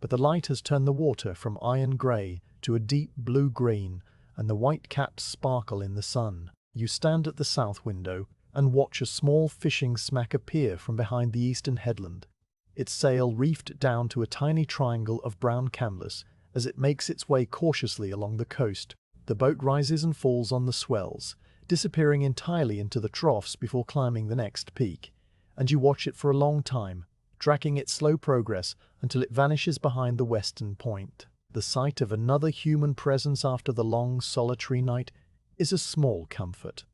but the light has turned the water from iron grey to a deep blue-green, and the white caps sparkle in the sun. You stand at the south window and watch a small fishing smack appear from behind the eastern headland, its sail reefed down to a tiny triangle of brown canvas as it makes its way cautiously along the coast. The boat rises and falls on the swells, disappearing entirely into the troughs before climbing the next peak, and you watch it for a long time, tracking its slow progress until it vanishes behind the western point. The sight of another human presence after the long, solitary night is a small comfort,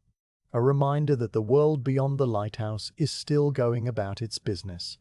a reminder that the world beyond the lighthouse is still going about its business,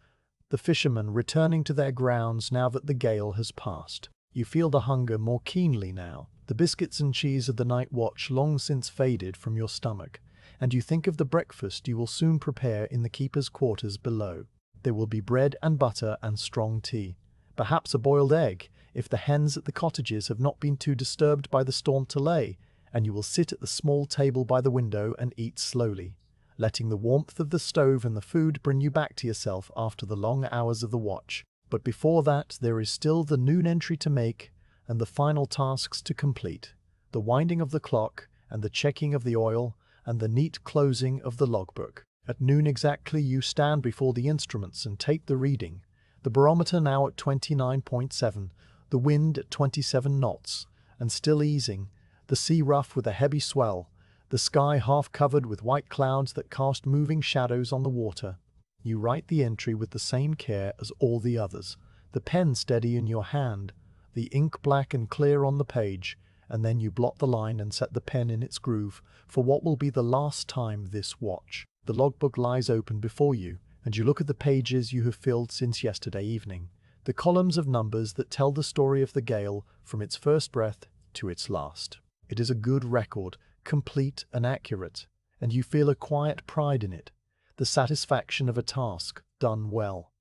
the fishermen returning to their grounds now that the gale has passed. You feel the hunger more keenly now, the biscuits and cheese of the night watch long since faded from your stomach, and you think of the breakfast you will soon prepare in the keeper's quarters below. There will be bread and butter and strong tea, perhaps a boiled egg, if the hens at the cottages have not been too disturbed by the storm to lay, and you will sit at the small table by the window and eat slowly, letting the warmth of the stove and the food bring you back to yourself after the long hours of the watch. But before that, there is still the noon entry to make and the final tasks to complete, the winding of the clock and the checking of the oil and the neat closing of the logbook. At noon exactly you stand before the instruments and take the reading, the barometer now at 29.7, the wind at 27 knots, and still easing, the sea rough with a heavy swell, the sky half covered with white clouds that cast moving shadows on the water. You write the entry with the same care as all the others, the pen steady in your hand, the ink black and clear on the page, and then you blot the line and set the pen in its groove for what will be the last time this watch. The logbook lies open before you, and you look at the pages you have filled since yesterday evening, the columns of numbers that tell the story of the gale from its first breath to its last. It is a good record, complete and accurate, and you feel a quiet pride in it, the satisfaction of a task done well.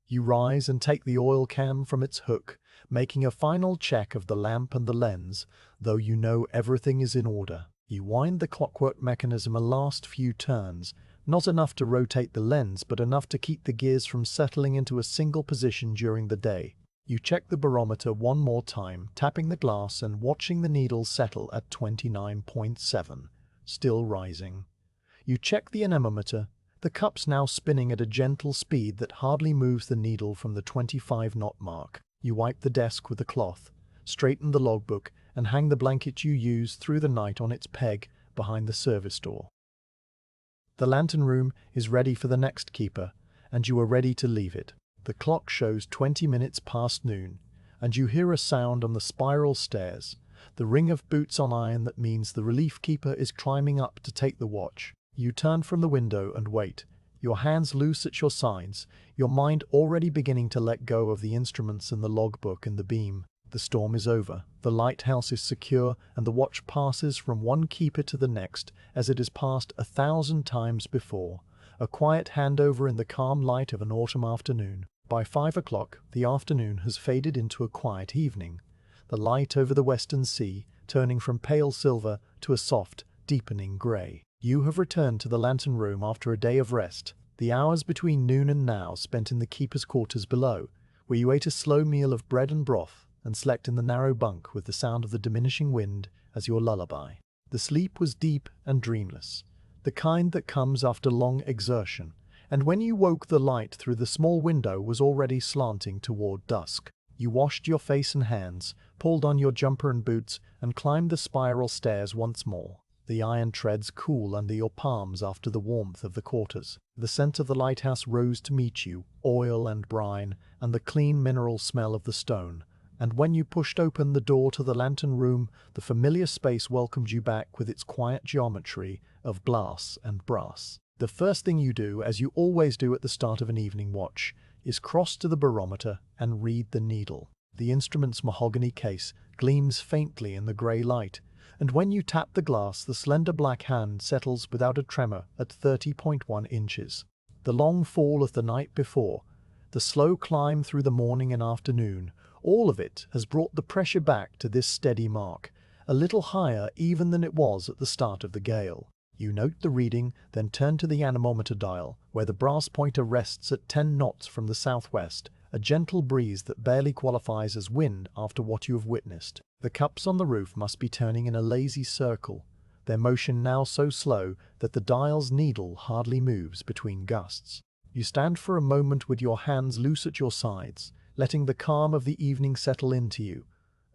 You rise and take the oil can from its hook, making a final check of the lamp and the lens, though you know everything is in order. You wind the clockwork mechanism a last few turns, Not enough to rotate the lens, but enough to keep the gears from settling into a single position during the day. You check the barometer one more time, tapping the glass and watching the needle settle at 29.7, still rising. You check the anemometer, the cup's now spinning at a gentle speed that hardly moves the needle from the 25-knot mark. You wipe the desk with a cloth, straighten the logbook, and hang the blanket you used through the night on its peg behind the service door. The lantern room is ready for the next keeper, and you are ready to leave it. The clock shows 20 minutes past noon, and you hear a sound on the spiral stairs, the ring of boots on iron that means the relief keeper is climbing up to take the watch. You turn from the window and wait, your hands loose at your sides, your mind already beginning to let go of the instruments and the logbook and the beam. The storm is over, the lighthouse is secure, and the watch passes from one keeper to the next as it has passed 1,000 times before, a quiet handover in the calm light of an autumn afternoon. By 5 o'clock, the afternoon has faded into a quiet evening, the light over the western sea turning from pale silver to a soft, deepening grey. You have returned to the lantern room after a day of rest, the hours between noon and now spent in the keeper's quarters below, where you ate a slow meal of bread and broth and slept in the narrow bunk with the sound of the diminishing wind as your lullaby. The sleep was deep and dreamless, the kind that comes after long exertion, and when you woke the light through the small window was already slanting toward dusk. You washed your face and hands, pulled on your jumper and boots, and climbed the spiral stairs once more, the iron treads cool under your palms after the warmth of the quarters. The scent of the lighthouse rose to meet you, oil and brine, and the clean mineral smell of the stone. And when you pushed open the door to the lantern room, the familiar space welcomed you back with its quiet geometry of glass and brass. The first thing you do, as you always do at the start of an evening watch, is cross to the barometer and read the needle. The instrument's mahogany case gleams faintly in the grey light, and when you tap the glass, the slender black hand settles without a tremor at 30.1 inches. The long fall of the night before, the slow climb through the morning and afternoon, all of it has brought the pressure back to this steady mark, a little higher even than it was at the start of the gale. You note the reading, then turn to the anemometer dial, where the brass pointer rests at 10 knots from the southwest, a gentle breeze that barely qualifies as wind after what you have witnessed. The cups on the roof must be turning in a lazy circle, their motion now so slow that the dial's needle hardly moves between gusts. You stand for a moment with your hands loose at your sides, letting the calm of the evening settle into you,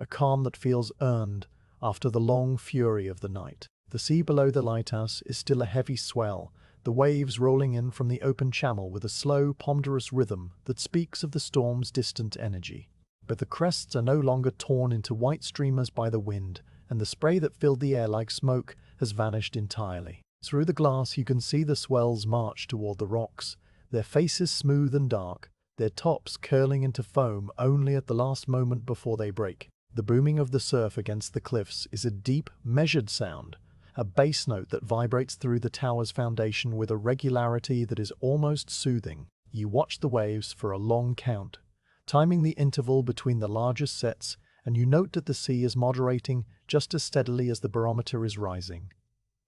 a calm that feels earned after the long fury of the night. The sea below the lighthouse is still a heavy swell, the waves rolling in from the open channel with a slow, ponderous rhythm that speaks of the storm's distant energy. But the crests are no longer torn into white streamers by the wind, and the spray that filled the air like smoke has vanished entirely. Through the glass you can see the swells march toward the rocks, their faces smooth and dark, their tops curling into foam only at the last moment before they break. The booming of the surf against the cliffs is a deep, measured sound, a bass note that vibrates through the tower's foundation with a regularity that is almost soothing. You watch the waves for a long count, timing the interval between the largest sets, and you note that the sea is moderating just as steadily as the barometer is rising.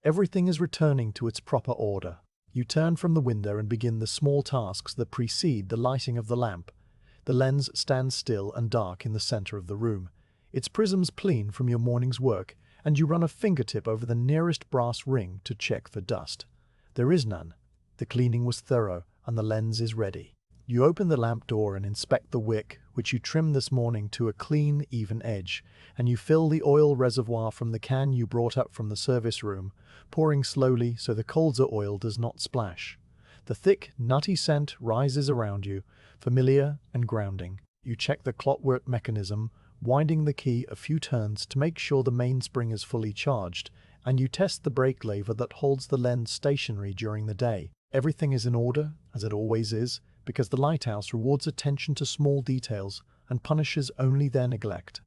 Everything is returning to its proper order. You turn from the window and begin the small tasks that precede the lighting of the lamp. The lens stands still and dark in the center of the room, its prisms clean from your morning's work, and you run a fingertip over the nearest brass ring to check for dust. There is none. The cleaning was thorough, and the lens is ready. You open the lamp door and inspect the wick, which you trimmed this morning to a clean, even edge, and you fill the oil reservoir from the can you brought up from the service room, pouring slowly so the colza oil does not splash. The thick, nutty scent rises around you, familiar and grounding. You check the clockwork mechanism, winding the key a few turns to make sure the mainspring is fully charged, and you test the brake lever that holds the lens stationary during the day. Everything is in order, as it always is, because the lighthouse rewards attention to small details and punishes only their neglect.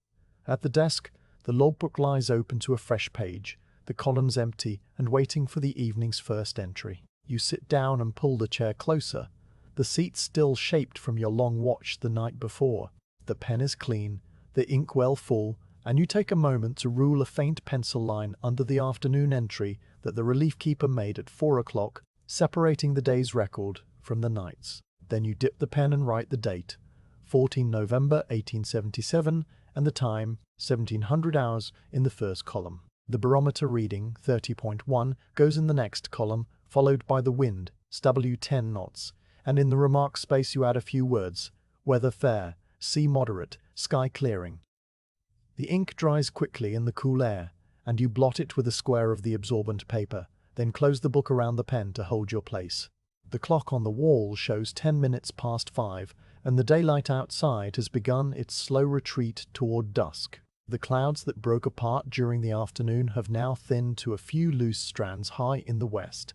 At the desk, the logbook lies open to a fresh page, the columns empty and waiting for the evening's first entry. You sit down and pull the chair closer, the seat still shaped from your long watch the night before. The pen is clean, the ink well full, and you take a moment to rule a faint pencil line under the afternoon entry that the relief keeper made at 4 o'clock, separating the day's record from the night's. Then you dip the pen and write the date, 14 November 1877, and the time, 1700 hours, in the first column. The barometer reading, 30.1, goes in the next column, followed by the wind, SW 10 knots, and in the remarks space you add a few words, weather fair, sea moderate, sky clearing. The ink dries quickly in the cool air, and you blot it with a square of the absorbent paper, then close the book around the pen to hold your place. The clock on the wall shows 10 minutes past 5, and the daylight outside has begun its slow retreat toward dusk. The clouds that broke apart during the afternoon have now thinned to a few loose strands high in the west,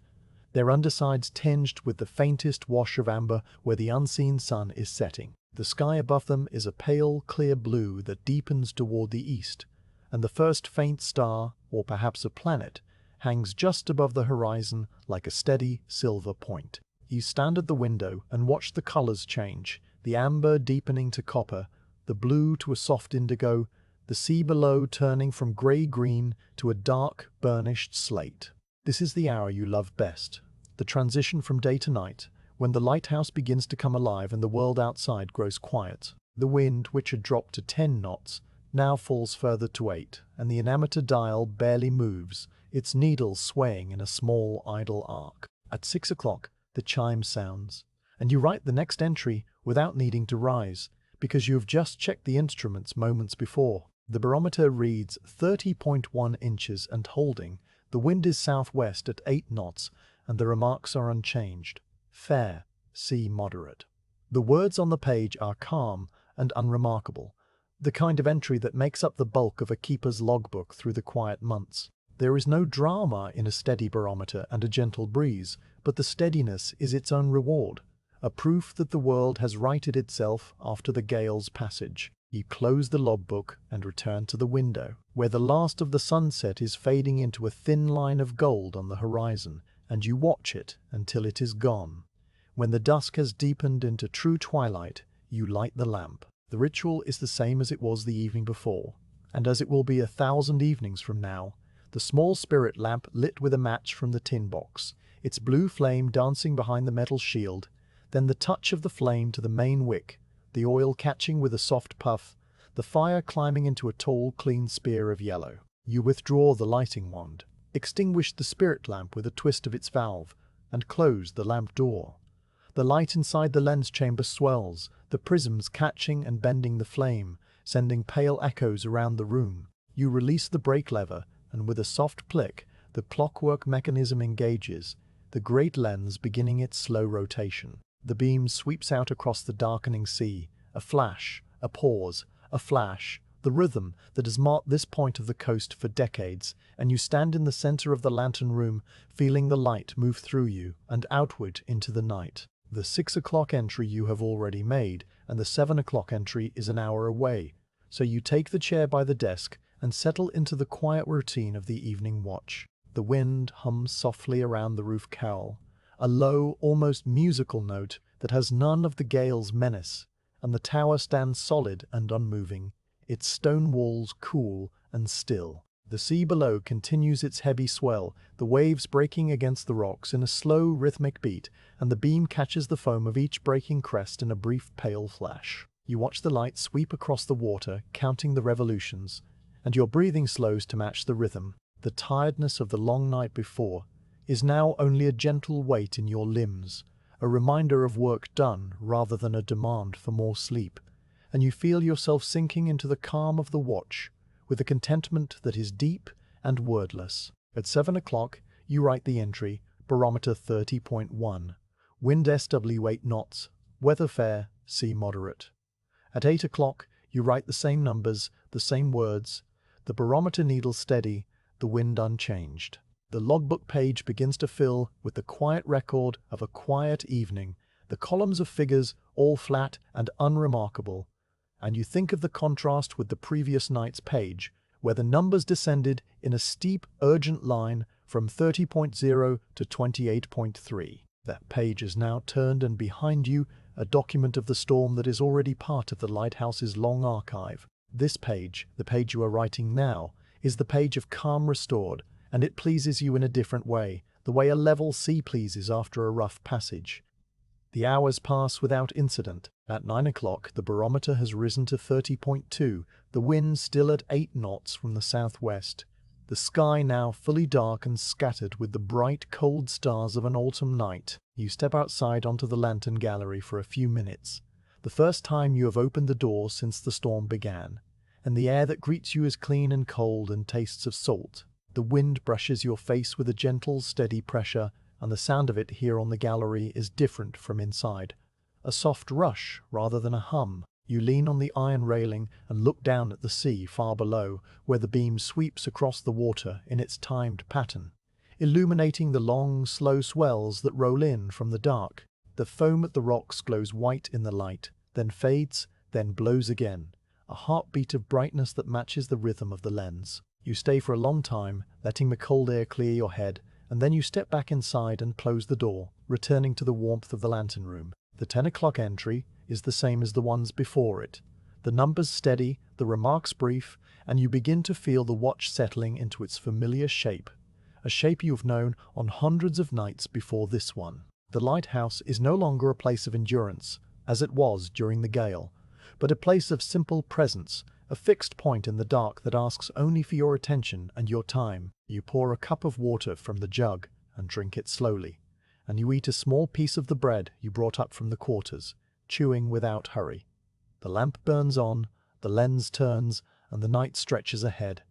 their undersides tinged with the faintest wash of amber where the unseen sun is setting. The sky above them is a pale, clear blue that deepens toward the east, and the first faint star, or perhaps a planet, hangs just above the horizon like a steady silver point. You stand at the window and watch the colors change, the amber deepening to copper, the blue to a soft indigo, the sea below turning from grey-green to a dark, burnished slate. This is the hour you love best, the transition from day to night, when the lighthouse begins to come alive and the world outside grows quiet. The wind, which had dropped to 10 knots, now falls further to 8, and the anemometer dial barely moves, its needle swaying in a small idle arc. At 6 o'clock, the chime sounds, and you write the next entry without needing to rise, because you have just checked the instruments moments before. The barometer reads 30.1 inches and holding. The wind is southwest at 8 knots, and the remarks are unchanged. Fair, sea moderate. The words on the page are calm and unremarkable, the kind of entry that makes up the bulk of a keeper's logbook through the quiet months. There is no drama in a steady barometer and a gentle breeze, but the steadiness is its own reward, a proof that the world has righted itself after the gale's passage. You close the logbook and return to the window, where the last of the sunset is fading into a thin line of gold on the horizon, and you watch it until it is gone. When the dusk has deepened into true twilight, you light the lamp. The ritual is the same as it was the evening before, and as it will be 1,000 evenings from now. The small spirit lamp lit with a match from the tin box, its blue flame dancing behind the metal shield, then the touch of the flame to the main wick, the oil catching with a soft puff, the fire climbing into a tall, clean spear of yellow. You withdraw the lighting wand, extinguish the spirit lamp with a twist of its valve, and close the lamp door. The light inside the lens chamber swells, the prisms catching and bending the flame, sending pale echoes around the room. You release the brake lever, and with a soft click, the clockwork mechanism engages, the great lens beginning its slow rotation. The beam sweeps out across the darkening sea, a flash, a pause, a flash, the rhythm that has marked this point of the coast for decades, and you stand in the center of the lantern room, feeling the light move through you and outward into the night. The 6 o'clock entry you have already made, and the 7 o'clock entry is an hour away, so you take the chair by the desk and settle into the quiet routine of the evening watch. The wind hums softly around the roof cowl, a low, almost musical note that has none of the gale's menace, and the tower stands solid and unmoving, its stone walls cool and still. The sea below continues its heavy swell, the waves breaking against the rocks in a slow, rhythmic beat, and the beam catches the foam of each breaking crest in a brief pale flash. You watch the light sweep across the water, counting the revolutions, and your breathing slows to match the rhythm. The tiredness of the long night before is now only a gentle weight in your limbs, a reminder of work done rather than a demand for more sleep, and you feel yourself sinking into the calm of the watch, with a contentment that is deep and wordless. At 7 o'clock, you write the entry, barometer 30.1, wind SW 8 knots, weather fair, sea moderate. At 8 o'clock, you write the same numbers, the same words, the barometer needle steady, the wind unchanged. The logbook page begins to fill with the quiet record of a quiet evening, the columns of figures all flat and unremarkable, and you think of the contrast with the previous night's page, where the numbers descended in a steep, urgent line from 30.0 to 28.3. That page is now turned, and behind you, a document of the storm that is already part of the lighthouse's long archive. This page, the page you are writing now, is the page of calm restored, and it pleases you in a different way, the way a level sea pleases after a rough passage. The hours pass without incident. At 9 o'clock, the barometer has risen to 30.2, the wind still at 8 knots from the southwest. The sky now fully dark and scattered with the bright, cold stars of an autumn night. You step outside onto the lantern gallery for a few minutes. The first time you have opened the door since the storm began, and the air that greets you is clean and cold and tastes of salt. The wind brushes your face with a gentle, steady pressure, and the sound of it here on the gallery is different from inside. A soft rush rather than a hum. You lean on the iron railing and look down at the sea far below, where the beam sweeps across the water in its timed pattern, illuminating the long, slow swells that roll in from the dark. The foam at the rocks glows white in the light, then fades, then blows again, a heartbeat of brightness that matches the rhythm of the lens. You stay for a long time, letting the cold air clear your head, and then you step back inside and close the door, returning to the warmth of the lantern room. The 10 o'clock entry is the same as the ones before it. The numbers steady, the remarks brief, and you begin to feel the watch settling into its familiar shape, a shape you've known on hundreds of nights before this one. The lighthouse is no longer a place of endurance, as it was during the gale, but a place of simple presence, a fixed point in the dark that asks only for your attention and your time. You pour a cup of water from the jug and drink it slowly, and you eat a small piece of the bread you brought up from the quarters, chewing without hurry. The lamp burns on, the lens turns, and the night stretches ahead,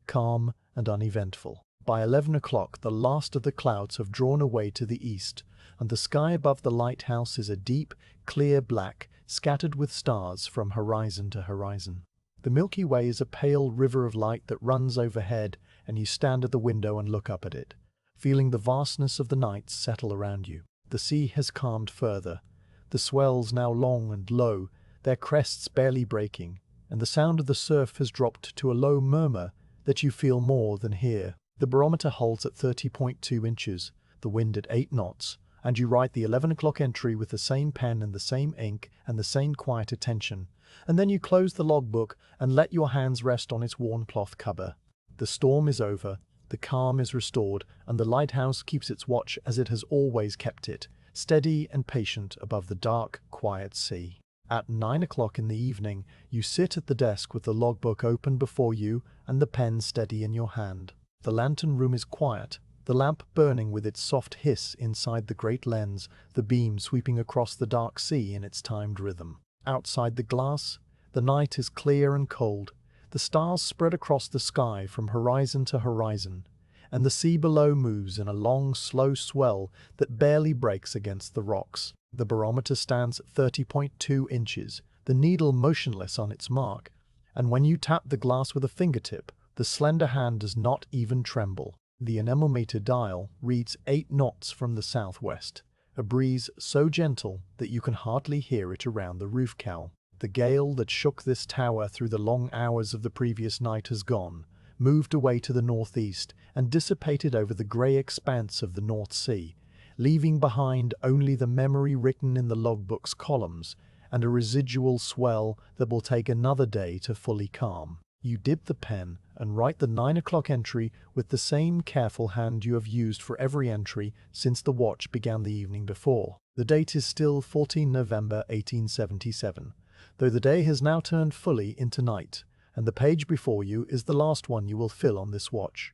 calm and uneventful. By 11 o'clock, the last of the clouds have drawn away to the east, and the sky above the lighthouse is a deep, clear black, scattered with stars from horizon to horizon. The Milky Way is a pale river of light that runs overhead, and you stand at the window and look up at it, feeling the vastness of the night settle around you. The sea has calmed further, the swells now long and low, their crests barely breaking, and the sound of the surf has dropped to a low murmur that you feel more than hear. The barometer holds at 30.2 inches, the wind at 8 knots, and you write the 11 o'clock entry with the same pen and the same ink and the same quiet attention, and then you close the logbook and let your hands rest on its worn cloth cover. The storm is over, the calm is restored, and the lighthouse keeps its watch as it has always kept it, steady and patient above the dark, quiet sea. At 9 o'clock in the evening, you sit at the desk with the logbook open before you and the pen steady in your hand. The lantern room is quiet, the lamp burning with its soft hiss inside the great lens, the beam sweeping across the dark sea in its timed rhythm. Outside the glass, the night is clear and cold, the stars spread across the sky from horizon to horizon, and the sea below moves in a long, slow swell that barely breaks against the rocks. The barometer stands at 30.2 inches, the needle motionless on its mark, and when you tap the glass with a fingertip, the slender hand does not even tremble. The anemometer dial reads 8 knots from the southwest, a breeze so gentle that you can hardly hear it around the roof cowl. The gale that shook this tower through the long hours of the previous night has gone, moved away to the northeast, and dissipated over the grey expanse of the North Sea, leaving behind only the memory written in the logbook's columns and a residual swell that will take another day to fully calm. You dip the pen and write the 9 o'clock entry with the same careful hand you have used for every entry since the watch began the evening before. The date is still 14 November 1877, though the day has now turned fully into night, and the page before you is the last one you will fill on this watch.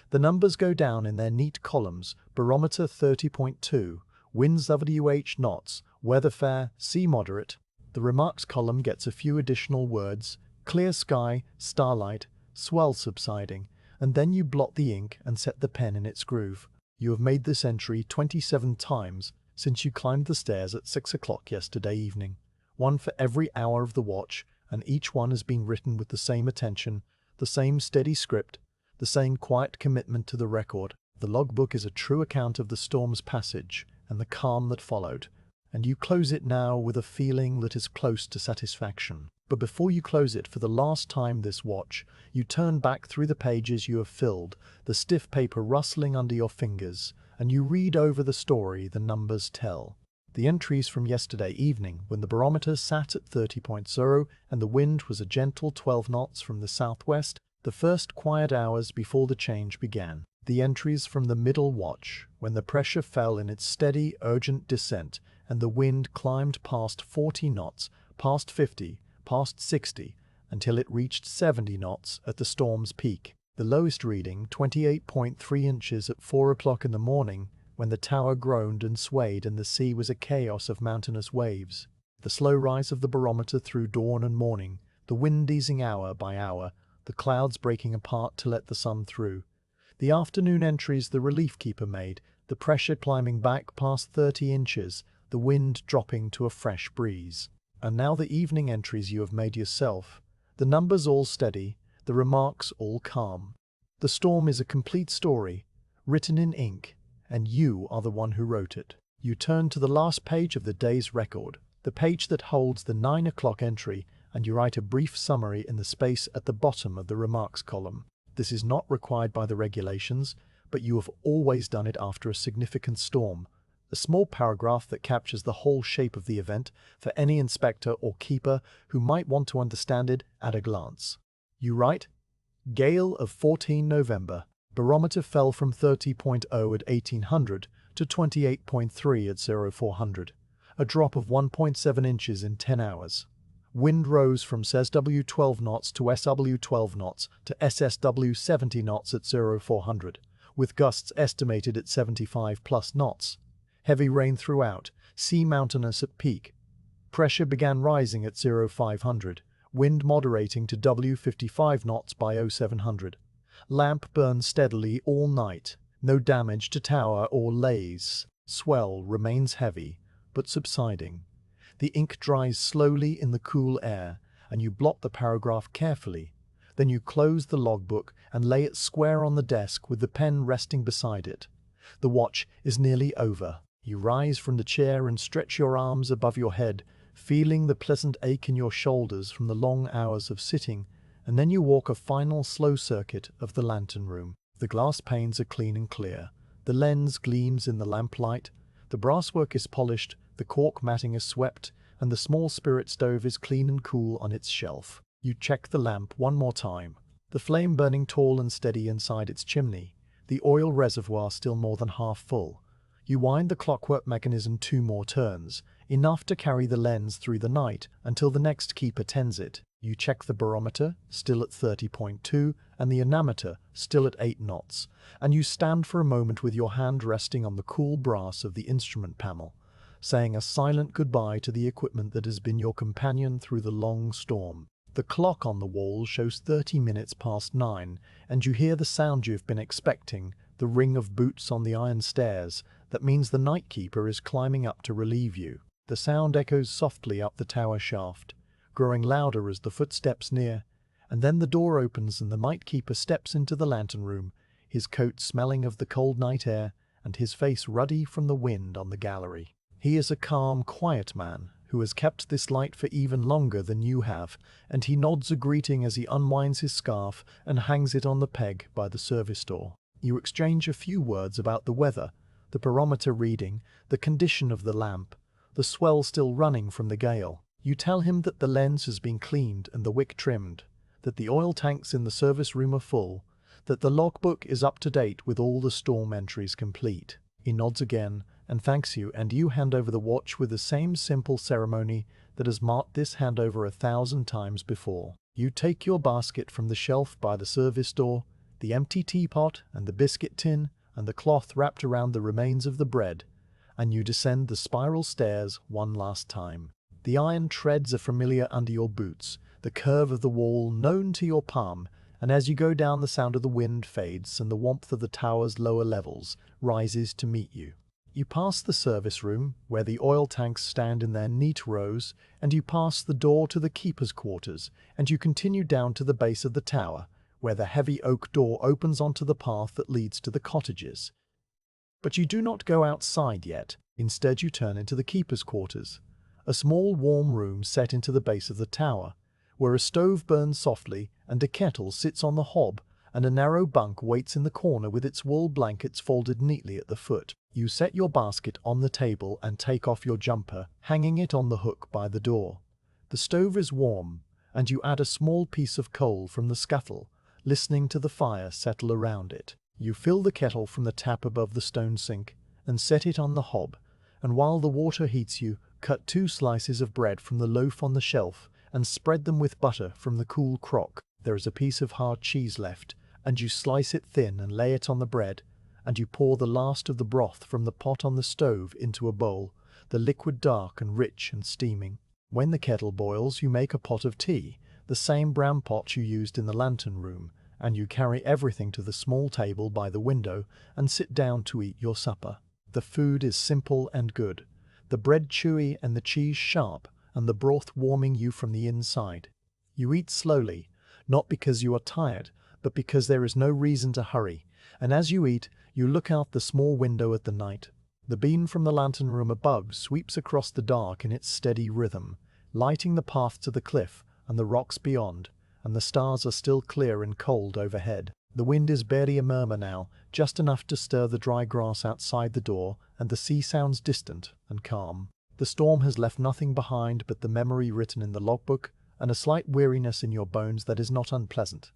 The numbers go down in their neat columns: barometer 30.2, winds WH knots, weather fair, sea moderate. The remarks column gets a few additional words: clear sky, starlight, swell subsiding, and then you blot the ink and set the pen in its groove. You have made this entry 27 times since you climbed the stairs at 6 o'clock yesterday evening, one for every hour of the watch, and each one has been written with the same attention, the same steady script, the same quiet commitment to the record. The logbook is a true account of the storm's passage and the calm that followed, and you close it now with a feeling that is close to satisfaction. But before you close it for the last time this watch, you turn back through the pages you have filled, the stiff paper rustling under your fingers, and you read over the story the numbers tell. The entries from yesterday evening, when the barometer sat at 30.0 and the wind was a gentle 12 knots from the southwest, the first quiet hours before the change began. The entries from the middle watch, when the pressure fell in its steady, urgent descent and the wind climbed past 40 knots, past 50, past 60, until it reached 70 knots at the storm's peak. The lowest reading, 28.3 inches at 4 o'clock in the morning, when the tower groaned and swayed and the sea was a chaos of mountainous waves. The slow rise of the barometer through dawn and morning, the wind easing hour by hour, the clouds breaking apart to let the sun through. The afternoon entries the relief keeper made, the pressure climbing back past 30 inches, the wind dropping to a fresh breeze. And now the evening entries you have made yourself, the numbers all steady, the remarks all calm. The storm is a complete story, written in ink, and you are the one who wrote it. You turn to the last page of the day's record, the page that holds the 9 o'clock entry, and you write a brief summary in the space at the bottom of the remarks column. This is not required by the regulations, but you have always done it after a significant storm. A small paragraph that captures the whole shape of the event for any inspector or keeper who might want to understand it at a glance. You write, Gale of 14 November. Barometer fell from 30.0 at 1800 to 28.3 at 0400. A drop of 1.7 inches in 10 hours. Wind rose from SW 12 knots to SW 12 knots to SSW 70 knots at 0400, with gusts estimated at 75 plus knots. Heavy rain throughout, sea mountainous at peak. Pressure began rising at 0500, wind moderating to W 55 knots by 0700. Lamp burned steadily all night, no damage to tower or lays. Swell remains heavy, but subsiding. The ink dries slowly in the cool air, and you blot the paragraph carefully. Then you close the logbook and lay it square on the desk with the pen resting beside it. The watch is nearly over. You rise from the chair and stretch your arms above your head, feeling the pleasant ache in your shoulders from the long hours of sitting, and then you walk a final slow circuit of the lantern room. The glass panes are clean and clear. The lens gleams in the lamplight. The brasswork is polished, the cork matting is swept, and the small spirit stove is clean and cool on its shelf. You check the lamp one more time. The flame burning tall and steady inside its chimney, the oil reservoir still more than half full. You wind the clockwork mechanism 2 more turns, enough to carry the lens through the night until the next keeper tends it. You check the barometer, still at 30.2, and the anemometer, still at 8 knots, and you stand for a moment with your hand resting on the cool brass of the instrument panel, saying a silent goodbye to the equipment that has been your companion through the long storm. The clock on the wall shows 30 minutes past 9, and you hear the sound you've been expecting, the ring of boots on the iron stairs. That means the night keeper is climbing up to relieve you. The sound echoes softly up the tower shaft, growing louder as the footsteps near, and then the door opens and the night keeper steps into the lantern room, his coat smelling of the cold night air and his face ruddy from the wind on the gallery. He is a calm, quiet man who has kept this light for even longer than you have, and he nods a greeting as he unwinds his scarf and hangs it on the peg by the service door. You exchange a few words about the weather, the barometer reading, the condition of the lamp, the swell still running from the gale. You tell him that the lens has been cleaned and the wick trimmed, that the oil tanks in the service room are full, that the logbook is up to date with all the storm entries complete. He nods again and thanks you, and you hand over the watch with the same simple ceremony that has marked this handover 1,000 times before. You take your basket from the shelf by the service door, the empty teapot and the biscuit tin, and the cloth wrapped around the remains of the bread, and you descend the spiral stairs one last time. The iron treads are familiar under your boots, the curve of the wall known to your palm, and as you go down the sound of the wind fades and the warmth of the tower's lower levels rises to meet you. You pass the service room, where the oil tanks stand in their neat rows, and you pass the door to the keeper's quarters, and you continue down to the base of the tower, where the heavy oak door opens onto the path that leads to the cottages. But you do not go outside yet. Instead you turn into the keeper's quarters, a small warm room set into the base of the tower, where a stove burns softly and a kettle sits on the hob, and a narrow bunk waits in the corner with its wool blankets folded neatly at the foot. You set your basket on the table and take off your jumper, hanging it on the hook by the door. The stove is warm, and you add a small piece of coal from the scuttle, listening to the fire settle around it. You fill the kettle from the tap above the stone sink and set it on the hob, and while the water heats you cut 2 slices of bread from the loaf on the shelf and spread them with butter from the cool crock. There is a piece of hard cheese left, and you slice it thin and lay it on the bread, and you pour the last of the broth from the pot on the stove into a bowl, the liquid dark and rich and steaming. When the kettle boils, you make a pot of tea, the same brown pot you used in the lantern room, and you carry everything to the small table by the window and sit down to eat your supper. The food is simple and good, the bread chewy and the cheese sharp, and the broth warming you from the inside. You eat slowly, not because you are tired, but because there is no reason to hurry, and as you eat, you look out the small window at the night. The beam from the lantern room above sweeps across the dark in its steady rhythm, lighting the path to the cliff and the rocks beyond, and the stars are still clear and cold overhead. The wind is barely a murmur now, just enough to stir the dry grass outside the door, and the sea sounds distant and calm. The storm has left nothing behind but the memory written in the logbook, and a slight weariness in your bones that is not unpleasant.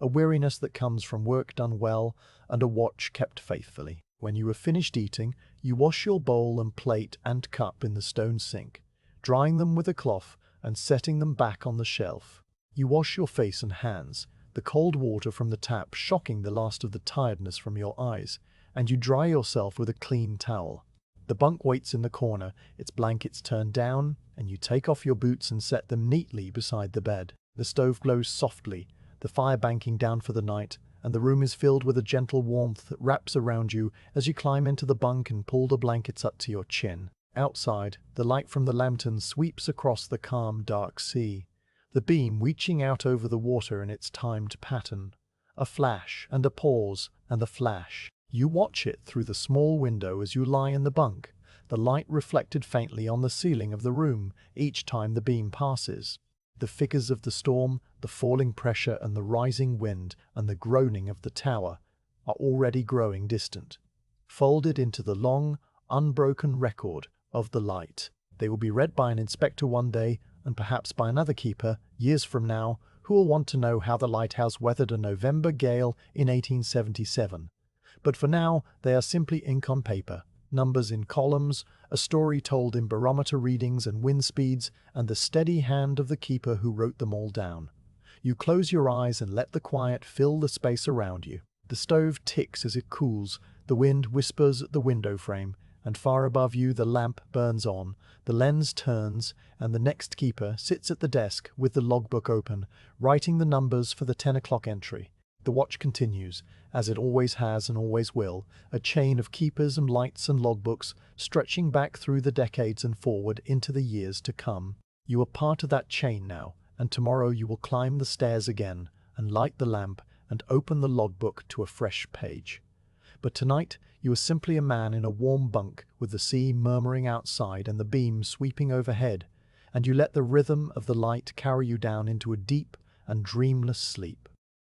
A weariness that comes from work done well and a watch kept faithfully. When you have finished eating, you wash your bowl and plate and cup in the stone sink, drying them with a cloth and setting them back on the shelf. You wash your face and hands, the cold water from the tap shocking the last of the tiredness from your eyes, and you dry yourself with a clean towel. The bunk waits in the corner, its blankets turned down, and you take off your boots and set them neatly beside the bed. The stove glows softly, the fire banking down for the night, and the room is filled with a gentle warmth that wraps around you as you climb into the bunk and pull the blankets up to your chin. Outside, the light from the lantern sweeps across the calm, dark sea, the beam reaching out over the water in its timed pattern. A flash, and a pause, and a flash. You watch it through the small window as you lie in the bunk, the light reflected faintly on the ceiling of the room each time the beam passes. The figures of the storm, the falling pressure and the rising wind and the groaning of the tower are already growing distant, folded into the long, unbroken record of the light. They will be read by an inspector one day, and perhaps by another keeper, years from now, who will want to know how the lighthouse weathered a November gale in 1877. But for now, they are simply ink on paper, numbers in columns, a story told in barometer readings and wind speeds, and the steady hand of the keeper who wrote them all down. You close your eyes and let the quiet fill the space around you. The stove ticks as it cools, the wind whispers at the window frame, and far above you the lamp burns on, the lens turns, and the next keeper sits at the desk with the logbook open, writing the numbers for the 10 o'clock entry. The watch continues, as it always has and always will, a chain of keepers and lights and logbooks stretching back through the decades and forward into the years to come. You are part of that chain now, and tomorrow you will climb the stairs again and light the lamp and open the logbook to a fresh page. But tonight you are simply a man in a warm bunk with the sea murmuring outside and the beam sweeping overhead, and you let the rhythm of the light carry you down into a deep and dreamless sleep.